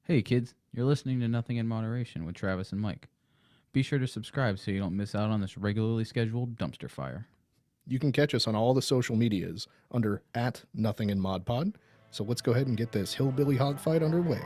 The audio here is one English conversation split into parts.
Hey kids, you're listening to Nothing in Moderation with Travis and Mike. Be sure to subscribe so you don't miss out on this regularly scheduled dumpster fire. You can catch us on all the social medias under @NothingInModPod. So let's go ahead and get this hillbilly hog fight underway.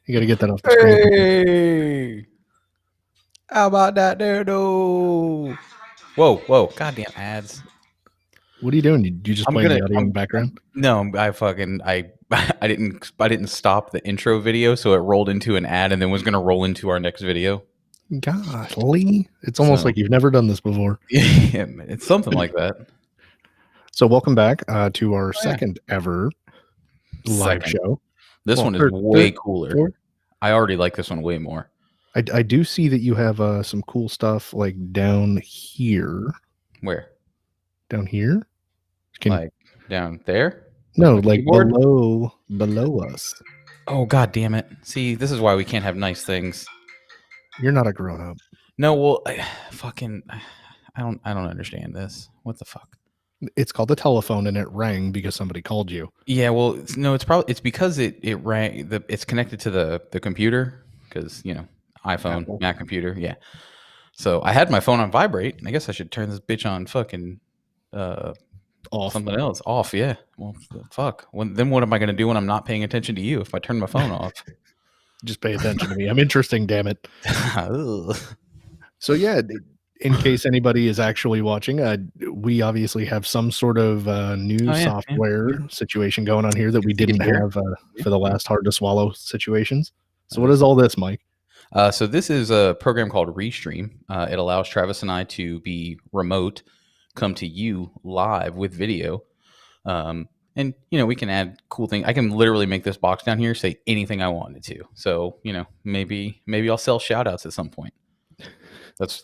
You got to get that off the screen. Hey! How about that there, though? Whoa. Goddamn ads. What are you doing? You just playing the audio in the background? No, I didn't stop the intro video, so it rolled into an ad and then was going to roll into our next video. Golly. It's almost like you've never done this before. Yeah, it's something like that. So welcome back to our second ever live show. This one is way cooler. I already like this one way more. I do see that you have some cool stuff like down here. Where? Down here? Like down there? No, like below us. Oh, God damn it. See, this is why we can't have nice things. You're not a grown-up. No, well, I don't understand this. What the fuck? It's called the telephone and it rang because somebody called you. Yeah, well, no, it's because it rang. It's connected to the computer because, iPhone, Apple. Mac computer. Yeah. So I had my phone on vibrate, and I guess I should turn this bitch on fucking off. Something else off. Yeah. Well, fuck. Then what am I going to do when I'm not paying attention to you if I turn my phone off? Just pay attention to me. I'm interesting, damn it. So yeah, in case anybody is actually watching, we obviously have some sort of new software situation going on here that we didn't have for the last hard to swallow situations. So what is all this, Mike? So this is a program called Restream. It allows Travis and I to be remote, come to you live with video. And, we can add cool things. I can literally make this box down here say anything I wanted to. So, maybe I'll sell shout outs at some point. That's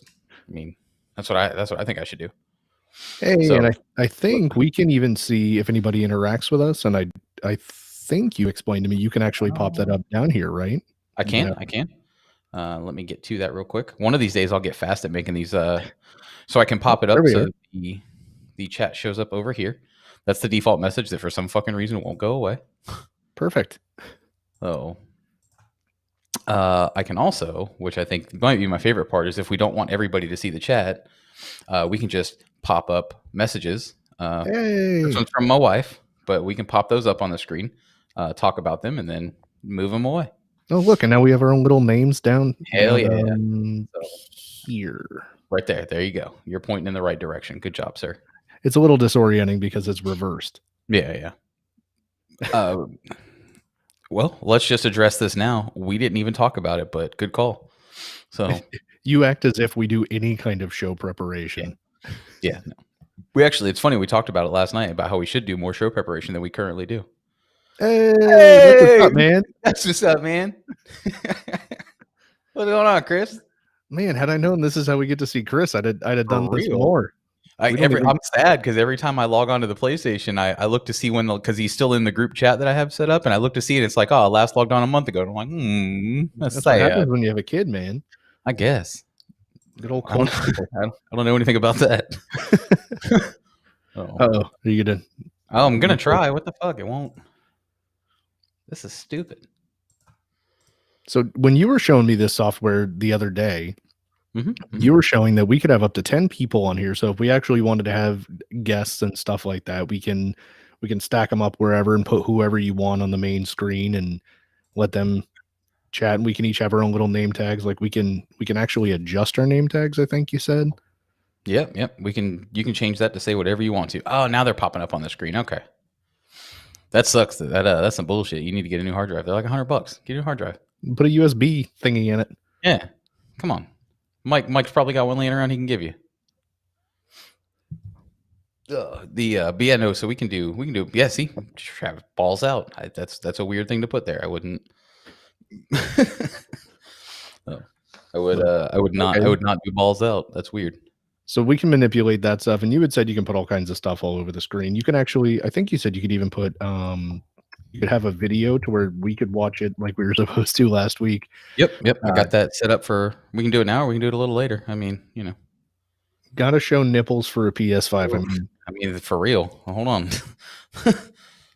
what I think I should do. Hey, so, and I think we can even see if anybody interacts with us. And I think you explained to me, you can actually pop that up down here, right? I can. Yeah. I can. Let me get to that real quick. One of these days I'll get fast at making these, so I can pop it up so the chat shows up over here. That's the default message that for some fucking reason won't go away. Perfect. So I can also, which I think might be my favorite part, is if we don't want everybody to see the chat, we can just pop up messages. Hey. This one's from my wife, but we can pop those up on the screen, talk about them, and then move them away. Oh, look, and now we have our own little names down. Hell here. Right there. There you go. You're pointing in the right direction. Good job, sir. It's a little disorienting because it's reversed. Yeah. Well, let's just address this now. We didn't even talk about it, but good call. So you act as if we do any kind of show preparation. Yeah. No. We actually, it's funny. We talked about it last night about how we should do more show preparation than we currently do. Hey, what's up, man? That's what's up, man. What's going on, Chris? Man, had I known this is how we get to see Chris, I'd have done this more. I'm sad because every time I log onto the PlayStation, I look to see because he's still in the group chat that I have set up, and I look to see it. It's like, oh, I last logged on a month ago. And I'm like, that's what happens when you have a kid, man. I guess. Good old. I don't know anything about that. Are you gonna? Oh, I'm gonna try. What the fuck? It won't. This is stupid. So when you were showing me this software the other day, you were showing that we could have up to 10 people on here. So if we actually wanted to have guests and stuff like that, we can stack them up wherever and put whoever you want on the main screen and let them chat. And we can each have our own little name tags. Like we can actually adjust our name tags, I think you said. Yep. You can change that to say whatever you want to. Oh, now they're popping up on the screen. Okay. That sucks. That's some bullshit. You need to get a new hard drive. They're like $100. Get a new hard drive. Put a USB thingy in it. Yeah. Come on. Mike's probably got one laying around he can give you. But yeah, no. So we can do. Yeah, see, Travis, balls out. That's a weird thing to put there. I wouldn't. Oh, I would not. Okay. I would not do balls out. That's weird. So we can manipulate that stuff, and you had said you can put all kinds of stuff all over the screen. You can actually, I think you said you could even put, you could have a video to where we could watch it like we were supposed to last week. Yep. I got that set up for. We can do it now, or we can do it a little later. I mean, Gotta show nipples for a PS5. I mean, for real. Hold on.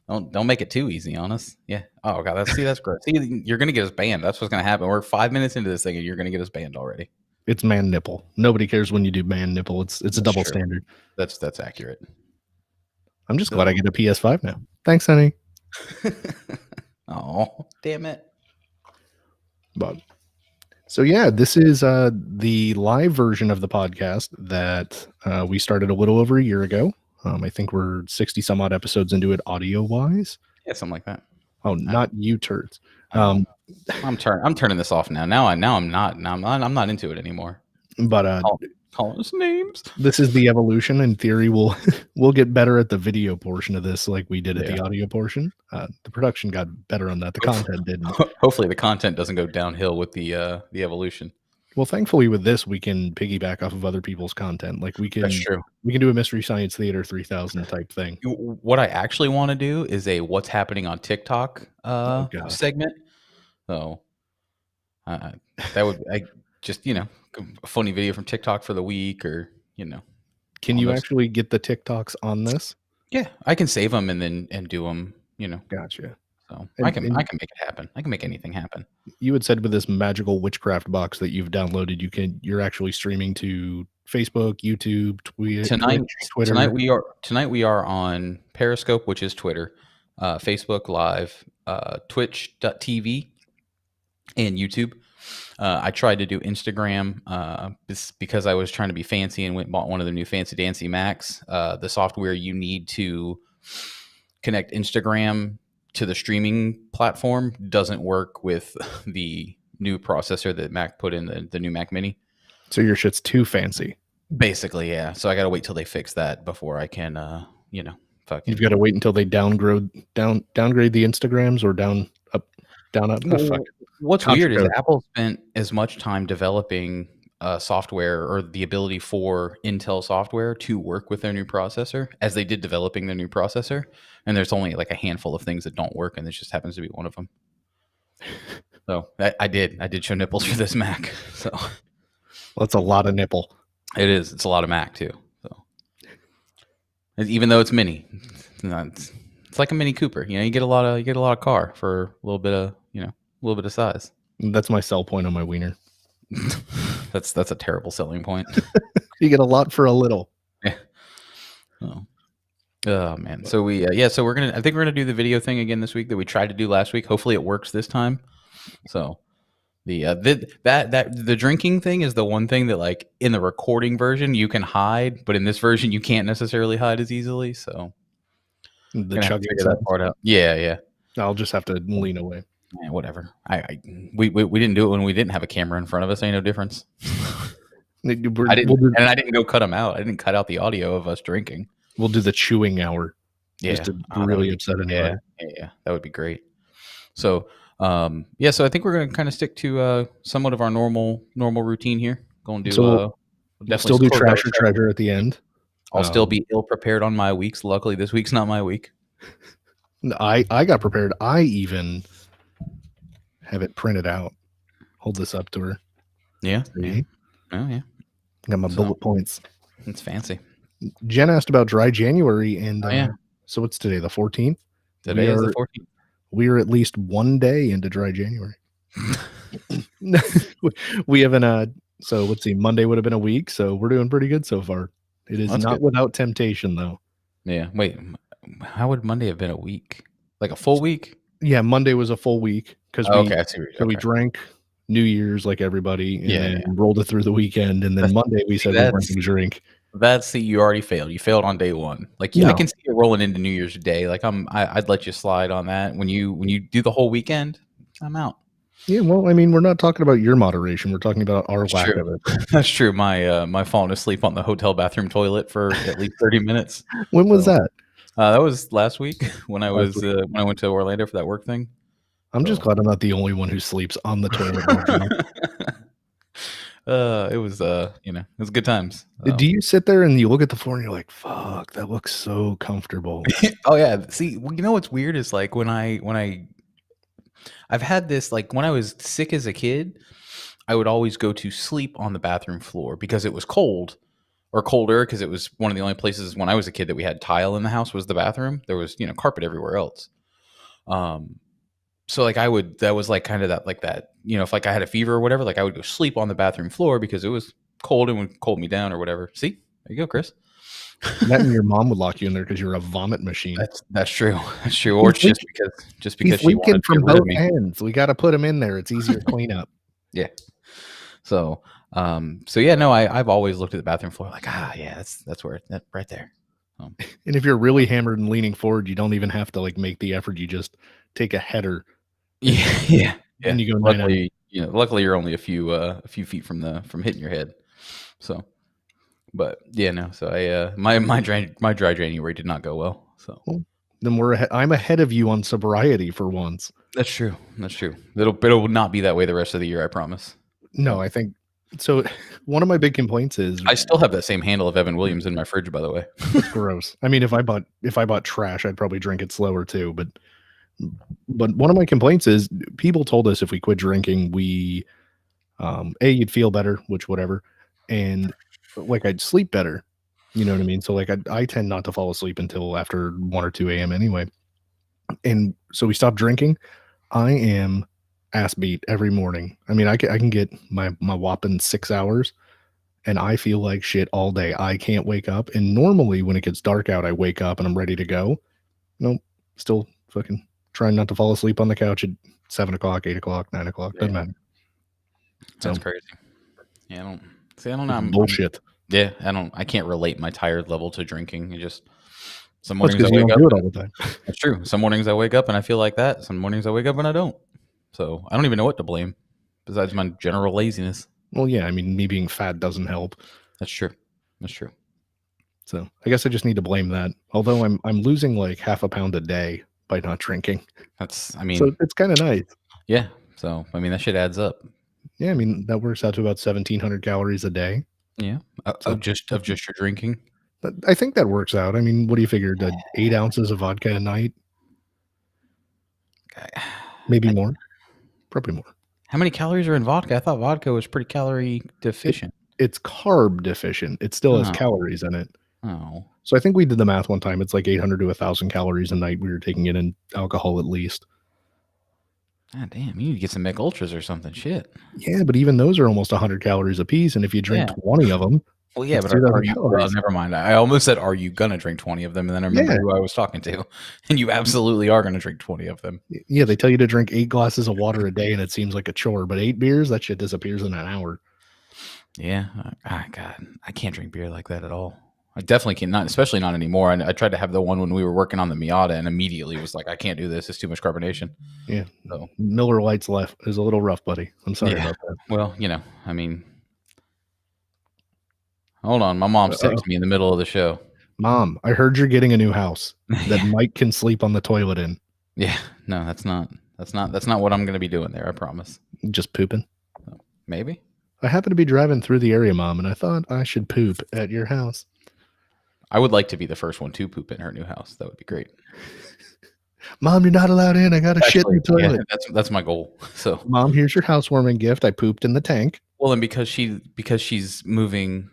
Don't make it too easy on us. Yeah. Oh god, that's gross. See, you're gonna get us banned. That's what's gonna happen. We're 5 minutes into this thing, and you're gonna get us banned already. It's man nipple. Nobody cares when you do man nipple. It's a double standard. That's accurate. I'm just glad I get a PS5 now. Thanks, honey. Oh, damn it. But so yeah, this is the live version of the podcast that we started a little over a year ago. I think we're 60 some odd episodes into it audio wise. Yeah, something like that. Oh, not you turds. I'm turning this off now. Now I'm not into it anymore. But call us names. This is the evolution. In theory, we'll get better at the video portion of this, like we did at the audio portion. The production got better on that. The content didn't. Hopefully, the content doesn't go downhill with the evolution. Well, thankfully, with this, we can piggyback off of other people's content. Like we can. That's true. We can do a Mystery Science Theater 3000 type thing. What I actually want to do is a what's happening on TikTok segment. So that would just a funny video from TikTok for the week, or Can you actually get the TikToks on this? Yeah, I can save them and then do them. Gotcha. So I can make it happen. I can make anything happen. You had said with this magical witchcraft box that you've downloaded, you're actually streaming to Facebook, YouTube, Twitter. Tonight we are on Periscope, which is Twitter, Facebook Live, Twitch.tv, and YouTube. I tried to do Instagram because I was trying to be fancy and went and bought one of the new fancy dancy Macs. The software you need to connect Instagram to the streaming platform doesn't work with the new processor that Mac put in the new Mac Mini. So your shit's too fancy. Basically, yeah. So I got to wait till they fix that before I can, fucking. You've got to wait until they downgrade the Instagrams or down up. What's weird is Apple spent as much time developing software or the ability for Intel software to work with their new processor as they did developing their new processor. And there's only like a handful of things that don't work, and this just happens to be one of them. So I did show nipples for this Mac. So that's a lot of nipple. It is. It's a lot of Mac too. So even though it's mini, it's like a Mini Cooper. You get a lot of car for a little bit of size. That's my sell point on my wiener. That's a terrible selling point. You get a lot for a little. Yeah. Oh man. So I think we're gonna do the video thing again this week that we tried to do last week. Hopefully it works this time. So the drinking thing is the one thing that, like, in the recording version you can hide, but in this version you can't necessarily hide as easily. So the chugging that part out. Yeah. I'll just have to lean away. Yeah, whatever. We didn't do it when we didn't have a camera in front of us. Ain't no difference. I didn't go cut them out. I didn't cut out the audio of us drinking. We'll do the chewing hour. Yeah, just to really upset anyone. Yeah, that would be great. So, so I think we're going to kind of stick to somewhat of our normal routine here. Going to do we'll still do trash or treasure at the end. I'll still be ill prepared on my weeks. Luckily, this week's not my week. I got prepared. I even have it printed out. Hold this up to her. Yeah. Oh yeah. Got my bullet points. It's fancy. Jen asked about dry January, and so what's today? The 14th. Today is the 14th. We are at least one day into dry January. We haven't. So let's see. Monday would have been a week, so we're doing pretty good so far. It is not without temptation, though. Yeah. Wait. How would Monday have been a week? Like a full week? Yeah, Monday was a full week because we drank New Year's like everybody, and then rolled it through the weekend, and then Monday we said we weren't going to drink. You already failed. You failed on day one. Like I can see it rolling into New Year's Day. Like I'd let you slide on that. When you do the whole weekend, I'm out. Yeah, well, I mean, we're not talking about your moderation. We're talking about our That's lack true. of it. That's true. My falling asleep on the hotel bathroom toilet for at least 30 minutes. When was So, that? that was last week when I Last was, week. when I went to Orlando for that work thing. I'm just So glad I'm not the only one who sleeps on the toilet while drunk. It was, it was good times. Do you sit there and you look at the floor and you're like, "Fuck, that looks so comfortable." Oh, yeah. See, you know what's weird is, like, I've had this, like, when I was sick as a kid, I would always go to sleep on the bathroom floor because it was cold or colder, because it was one of the only places when I was a kid that we had tile in the house was the bathroom. There was, carpet everywhere else. Um, so, like, that was, like, kind of that, if, like, I had a fever or whatever, like, I would go sleep on the bathroom floor because it was cold and would cold me down or whatever. See? There you go, Chris. That and your mom would lock you in there because you're a vomit machine. That's true. That's true. Or it's just because He's she wanted leaking to from get rid of both me. ends. We gotta put him in there. It's easier cleanup. Yeah. So, so yeah, no, I've always looked at the bathroom floor like, yeah, that's where that right there. And if you're really hammered and leaning forward, you don't even have to like make the effort. You just take a header. Yeah. And you go 9 Luckily you're only a few feet from hitting your head. So, but yeah, no. So my dry January did not go well. So then I'm ahead of you on sobriety for once. That's true. That's true. It'll not be that way the rest of the year, I promise. No, I think so. One of my big complaints is I still have that same handle of Evan Williams in my fridge, by the way. It's gross. I mean, if I bought trash, I'd probably drink it slower too. But one of my complaints is people told us if we quit drinking, we you'd feel better, which whatever, and like I'd sleep better. You know what I mean? So like I tend not to fall asleep until after 1 or 2 a.m. anyway. And so we stopped drinking. I am ass beat every morning. I mean, I can get my whopping 6 hours and I feel like shit all day. I can't wake up. And normally when it gets dark out, I wake up and I'm ready to go. Nope. Still fucking trying not to fall asleep on the couch at 7 o'clock, 8 o'clock, 9 o'clock. Doesn't matter. That's crazy. Yeah, I don't know. Bullshit. I can't relate my tired level to drinking. It just, some Well, mornings I you wake don't up. do it all the time. That's true. Some mornings I wake up and I feel like that. Some mornings I wake up and I don't. So I don't even know what to blame besides my general laziness. Well, yeah. I mean, me being fat doesn't help. That's true. That's true. So I guess I just need to blame that. Although I'm losing like half a pound a day by not drinking. So it's kind of nice. Yeah. So, I mean, that shit adds up. Yeah. I mean, that works out to about 1,700 calories a day. Yeah. Of just your drinking. I think that works out. I mean, what do you figure? 8 ounces of vodka a night? Maybe more. Probably more. How many calories are in vodka? I thought vodka was pretty calorie deficient. It's carb deficient. It still has calories in it. Oh. So I think we did the math one time. It's like 800 to 1,000 calories a night we were taking it in alcohol at least. God damn, you need to get some Mick Ultras or something. Shit. Yeah, but even those are almost 100 calories a piece. And if you drink 20 of them, well, yeah, but never mind. I almost said, are you going to drink 20 of them? And then I remember who I was talking to. And you absolutely are going to drink 20 of them. Yeah, they tell you to drink 8 glasses of water a day, and it seems like a chore. But 8 beers, that shit disappears in an hour. Yeah. God, I can't drink beer like that at all. I definitely can't, especially not anymore. I tried to have the one when we were working on the Miata and immediately was like, I can't do this. It's too much carbonation. Yeah. So Miller Lite's left is a little rough, buddy. I'm sorry about that. Well, I mean, hold on. My mom's texting me in the middle of the show. Mom, I heard you're getting a new house that Mike can sleep on the toilet in. Yeah. No, that's not what I'm going to be doing there. I promise. Just pooping. Maybe. I happened to be driving through the area, Mom, and I thought I should poop at your house. I would like to be the first one to poop in her new house. That would be great. Mom, you're not allowed in. I got to shit in the toilet. Yeah, that's my goal. So, Mom, here's your housewarming gift. I pooped in the tank. Well, and because she's moving,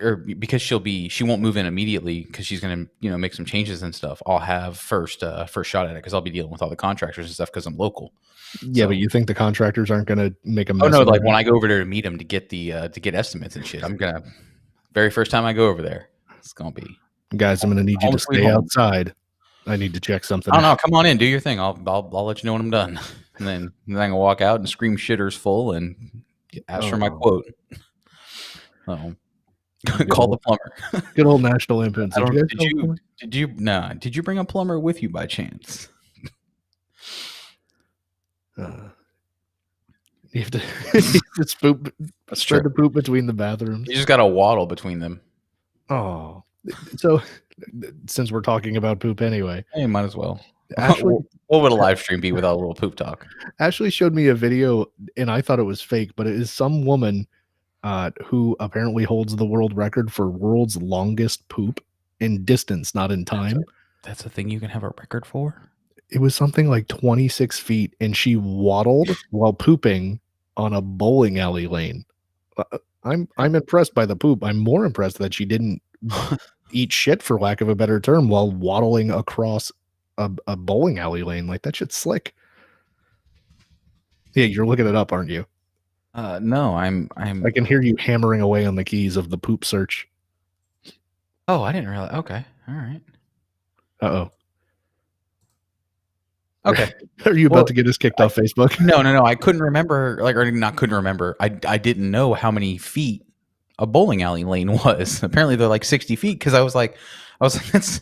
or because she won't move in immediately because she's going to make some changes and stuff. I'll have first shot at it because I'll be dealing with all the contractors and stuff because I'm local. Yeah, but you think the contractors aren't going to make a mess? Oh no! Like when I go over there to meet them to get get estimates and shit, I'm gonna very first time I go over there. It's gonna be, guys, I'm gonna need you to stay outside. I need to check something. Oh no, come on in, do your thing. I'll let you know when I'm done. And then I can walk out and scream "shitters full" and ask for my quote. Call the plumber. Good old National Lampoon's. Did you bring a plumber with you by chance? You have to, you just spread the poop between the bathrooms. You just got to waddle between them. Oh, so since we're talking about poop anyway, you might as well. Ashley, what would a live stream be without a little poop talk? Ashley showed me a video, and I thought it was fake, but it is some woman who apparently holds the world record for world's longest poop in distance, not in time. That's a thing you can have a record for? It was something like 26 feet, and she waddled while pooping on a bowling alley lane. I'm impressed by the poop. I'm more impressed that she didn't eat shit, for lack of a better term, while waddling across a bowling alley lane. Like, that shit's slick. Yeah, you're looking it up, aren't you? No, I'm. I can hear you hammering away on the keys of the poop search. Oh, I didn't realize. Okay, all right. Uh-oh. Okay. Are you about to get us kicked off Facebook? No. I couldn't remember, couldn't remember. I didn't know how many feet a bowling alley lane was. Apparently they're like 60 feet, because I was like, that's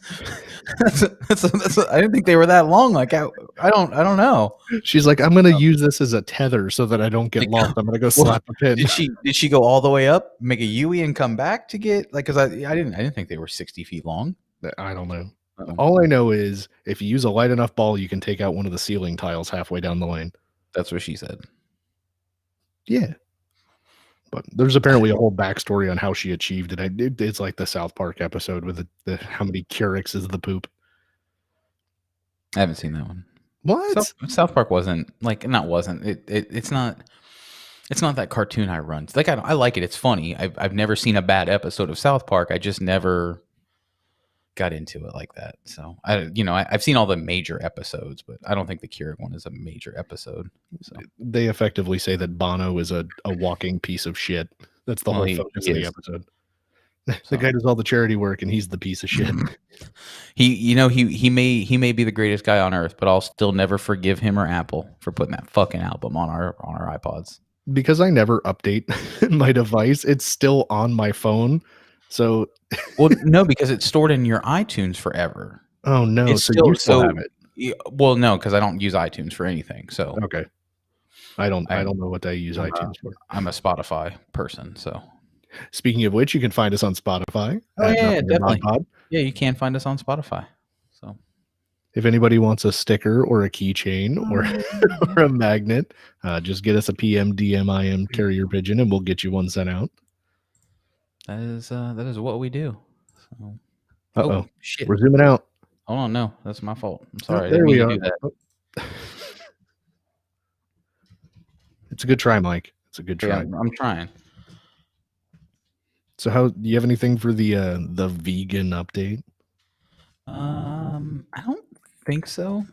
I didn't think they were that long. Like, I don't know. She's like, I'm gonna use this as a tether so that I don't get lost. I'm gonna go slap a pin. Did she go all the way up, make a U-ey, and come back to get, like, because I didn't think they were 60 feet long. I don't know. All I know is if you use a light enough ball, you can take out one of the ceiling tiles halfway down the lane. That's what she said. Yeah. But there's apparently a whole backstory on how she achieved it. It's like the South Park episode with the how many Keurigs is the poop. I haven't seen that one. What? South Park wasn't like, it's not that cartoon I run. Like, I like it. It's funny. I've never seen a bad episode of South Park. I just never got into it like that. So I've seen all the major episodes, but I don't think the Keurig one is a major episode. So they effectively say that Bono is a walking piece of shit. That's the whole focus of the episode. The guy does all the charity work, and he's the piece of shit. He may be the greatest guy on earth, but I'll still never forgive him or Apple for putting that fucking album on our iPods. Because I never update my device, it's still on my phone. So, well, no, because it's stored in your iTunes forever. Oh no! You still have it. Well, no, because I don't use iTunes for anything. So okay, I don't know what I use iTunes for. I'm a Spotify person. So, speaking of which, you can find us on Spotify. Oh yeah, definitely. Yeah, you can find us on Spotify. So, if anybody wants a sticker or a keychain or a magnet, just get us a PM, DM, IM carrier pigeon, and we'll get you one sent out. That is what we do. So, oh shit, we're zooming out. Hold on, no, that's my fault. I'm sorry. There we are. It's a good try, Mike. It's a good try. Yeah, I'm trying. So, do you have anything for the vegan update? I don't think so.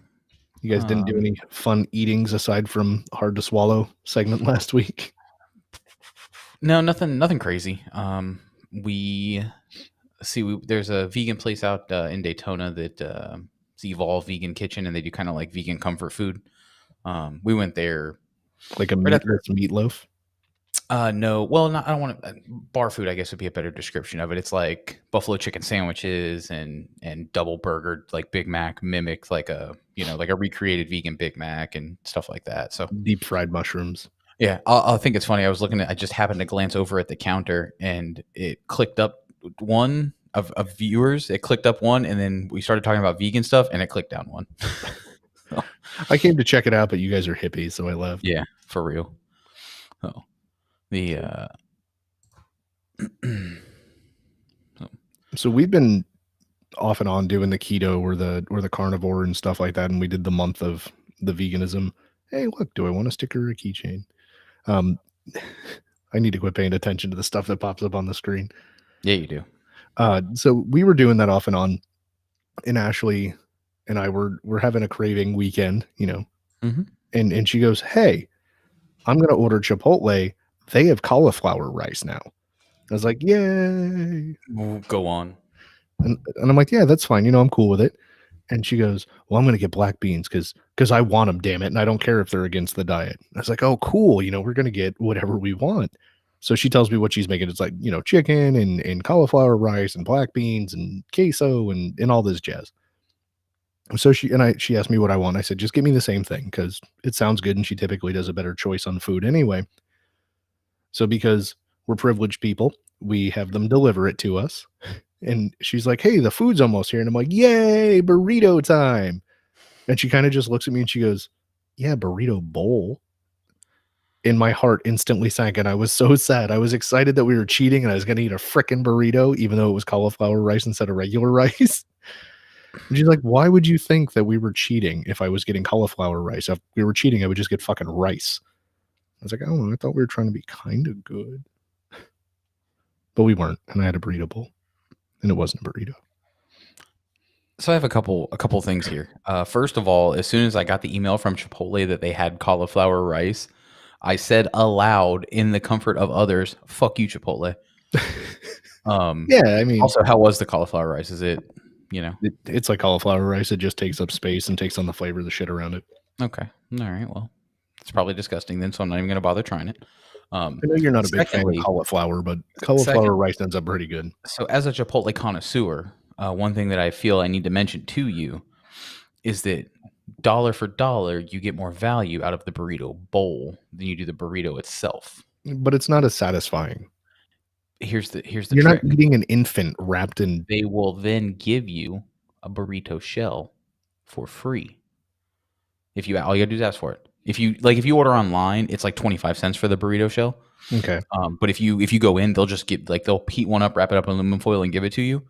You guys didn't do any fun eatings aside from hard to swallow segment last week? No, nothing crazy. There's a vegan place out in Daytona that it's Evolve Vegan Kitchen, and they do kind of like vegan comfort food. We went there, like a meatloaf. No, well, I don't want to. Bar food, I guess, would be a better description of it. It's like buffalo chicken sandwiches and double burger, like Big Mac, mimicked like a recreated vegan Big Mac and stuff like that. So deep fried mushrooms. Yeah, I think it's funny. I just happened to glance over at the counter, and it clicked up one of viewers. It clicked up one, and then we started talking about vegan stuff, and it clicked down one. So, I came to check it out, but you guys are hippies, so I left. Yeah, for real. Oh, So we've been off and on doing the keto or the carnivore and stuff like that, and we did the month of the veganism. Hey, look, do I want a sticker or a keychain? I need to quit paying attention to the stuff that pops up on the screen. Yeah, you do. So we were doing that off and on, and Ashley and I were having a craving weekend, mm-hmm. and she goes, "Hey, I'm gonna order Chipotle. They have cauliflower rice now." I was like, "Yay!" Go on. And I'm like, "Yeah, that's fine. I'm cool with it." And she goes, "Well, I'm going to get black beans because I want them, damn it. And I don't care if they're against the diet." I was like, "Oh, cool. We're going to get whatever we want." So she tells me what she's making. It's like, chicken and cauliflower rice and black beans and queso and all this jazz. So she asked me what I want. I said, just give me the same thing because it sounds good. And she typically does a better choice on food anyway. So because we're privileged people, we have them deliver it to us. And she's like, hey, the food's almost here. And I'm like, yay, burrito time. And she kind of just looks at me and she goes, yeah, burrito bowl. And my heart instantly sank. And I was so sad. I was excited that we were cheating and I was going to eat a frickin' burrito, even though it was cauliflower rice instead of regular rice. And she's like, why would you think that we were cheating if I was getting cauliflower rice? If we were cheating, I would just get fucking rice. I was like, oh, I thought we were trying to be kind of good. But we weren't. And I had a burrito bowl. And it wasn't a burrito. So I have a couple things here. First of all, as soon as I got the email from Chipotle that they had cauliflower rice, I said aloud in the comfort of others, fuck you, Chipotle. Yeah, I mean, also, how was the cauliflower rice? Is it, it's like cauliflower rice. It just takes up space and takes on the flavor of the shit around it. Okay. All right. Well, it's probably disgusting then, so I'm not even going to bother trying it. I know you're not a big fan of cauliflower, but cauliflower rice ends up pretty good. So as a Chipotle connoisseur, one thing that I feel I need to mention to you is that dollar for dollar, you get more value out of the burrito bowl than you do the burrito itself. But it's not as satisfying. Here's the You're trick. Not eating an infant wrapped in. They will then give you a burrito shell for free. All you gotta do is ask for it. If you order online, it's like 25 cents for the burrito shell. Okay. But if you go in, they'll just they'll heat one up, wrap it up in aluminum foil, and give it to you.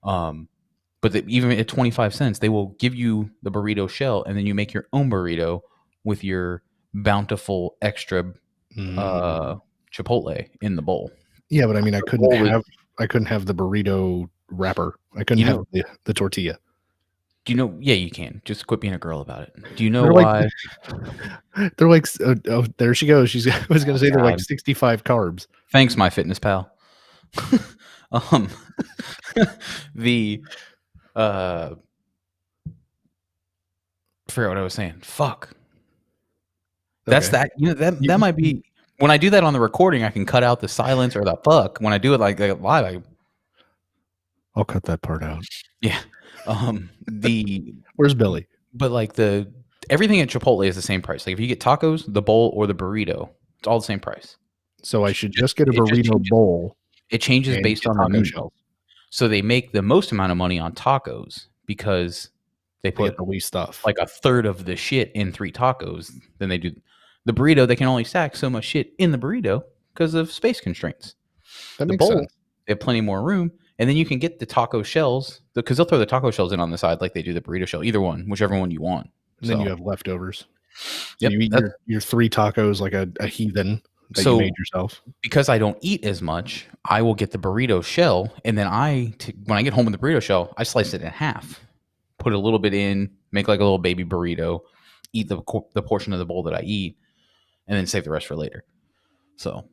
But even at 25 cents, they will give you the burrito shell, and then you make your own burrito with your bountiful extra Chipotle in the bowl. Yeah, but I mean, I couldn't have the burrito wrapper. I couldn't have the tortilla. Do you know? Yeah, you can. Just quit being a girl about it. Do you know why? They're like, oh, there she goes. I was going to say they're like 65 carbs. Thanks, my fitness pal. Forget what I was saying. Fuck. That's that. That might be when I do that on the recording. I can cut out the silence or the fuck. When I do it like live, I'll cut that part out. Yeah. Where's Billy? But like everything at Chipotle is the same price. Like if you get tacos, the bowl, or the burrito, it's all the same price. So I should just get a burrito bowl. It changes based on the shells. So they make the most amount of money on tacos because they put the least stuff, like a third of the shit in 3 tacos. Then they do the burrito. They can only stack so much shit in the burrito because of space constraints. That makes sense. They have plenty more room. And then you can get the taco shells because they'll throw the taco shells in on the side like they do the burrito shell. Either one, whichever one you want. And then you have leftovers. So yep, you eat your 3 tacos like a heathen that you made yourself. Because I don't eat as much, I will get the burrito shell. And then when I get home with the burrito shell, I slice it in half, put a little bit in, make like a little baby burrito, eat the portion of the bowl that I eat, and then save the rest for later. So...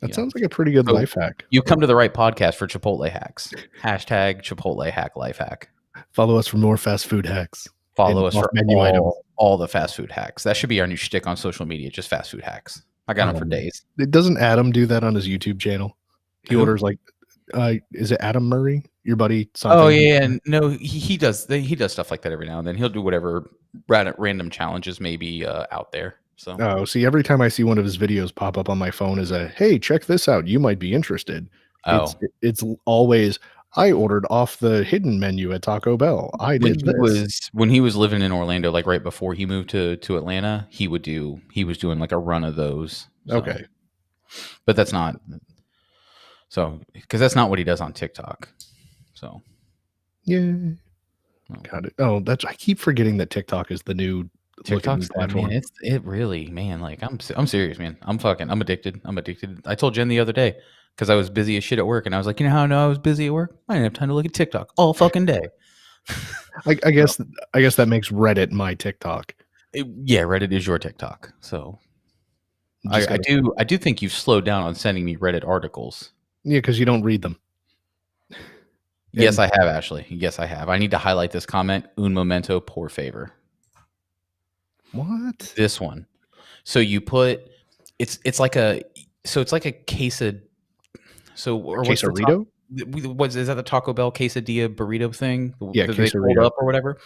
That sounds like a pretty good life hack. You've come to the right podcast for Chipotle hacks. # Chipotle hack life hack. Follow us for more fast food hacks. Follow us for menu items. All the fast food hacks. That should be our new shtick on social media. Just fast food hacks. I got them for days. Doesn't Adam do that on his YouTube channel? He orders like, is it Adam Murray? Your buddy? Something? Oh yeah, no, he does. He does stuff like that every now and then. He'll do whatever random challenges may be out there. So see, every time I see one of his videos pop up on my phone is hey, check this out, you might be interested. It's always, I ordered off the hidden menu at Taco Bell. When he was living in Orlando, like right before he moved to Atlanta, he was doing like a run of those. So. Okay. But that's not because that's not what he does on TikTok. So yeah. Got it. Oh, I keep forgetting that TikTok is the new TikTok's platform. Man, it really, man. Like I'm serious, man. I'm addicted. I told Jen the other day because I was busy as shit at work, and I was like, you know how I know I was busy at work? I didn't have time to look at TikTok all fucking day. I guess that makes Reddit my TikTok. Yeah, Reddit is your TikTok. So I do think you've slowed down on sending me Reddit articles. Yeah, because you don't read them. Yes, I have, Ashley. Yes, I have. I need to highlight this comment. Un momento, por favor. What? This one. So you it's like a quesadilla. So or quesarito? Is that the Taco Bell quesadilla burrito thing? Yeah, That they fold quesadilla. up or whatever.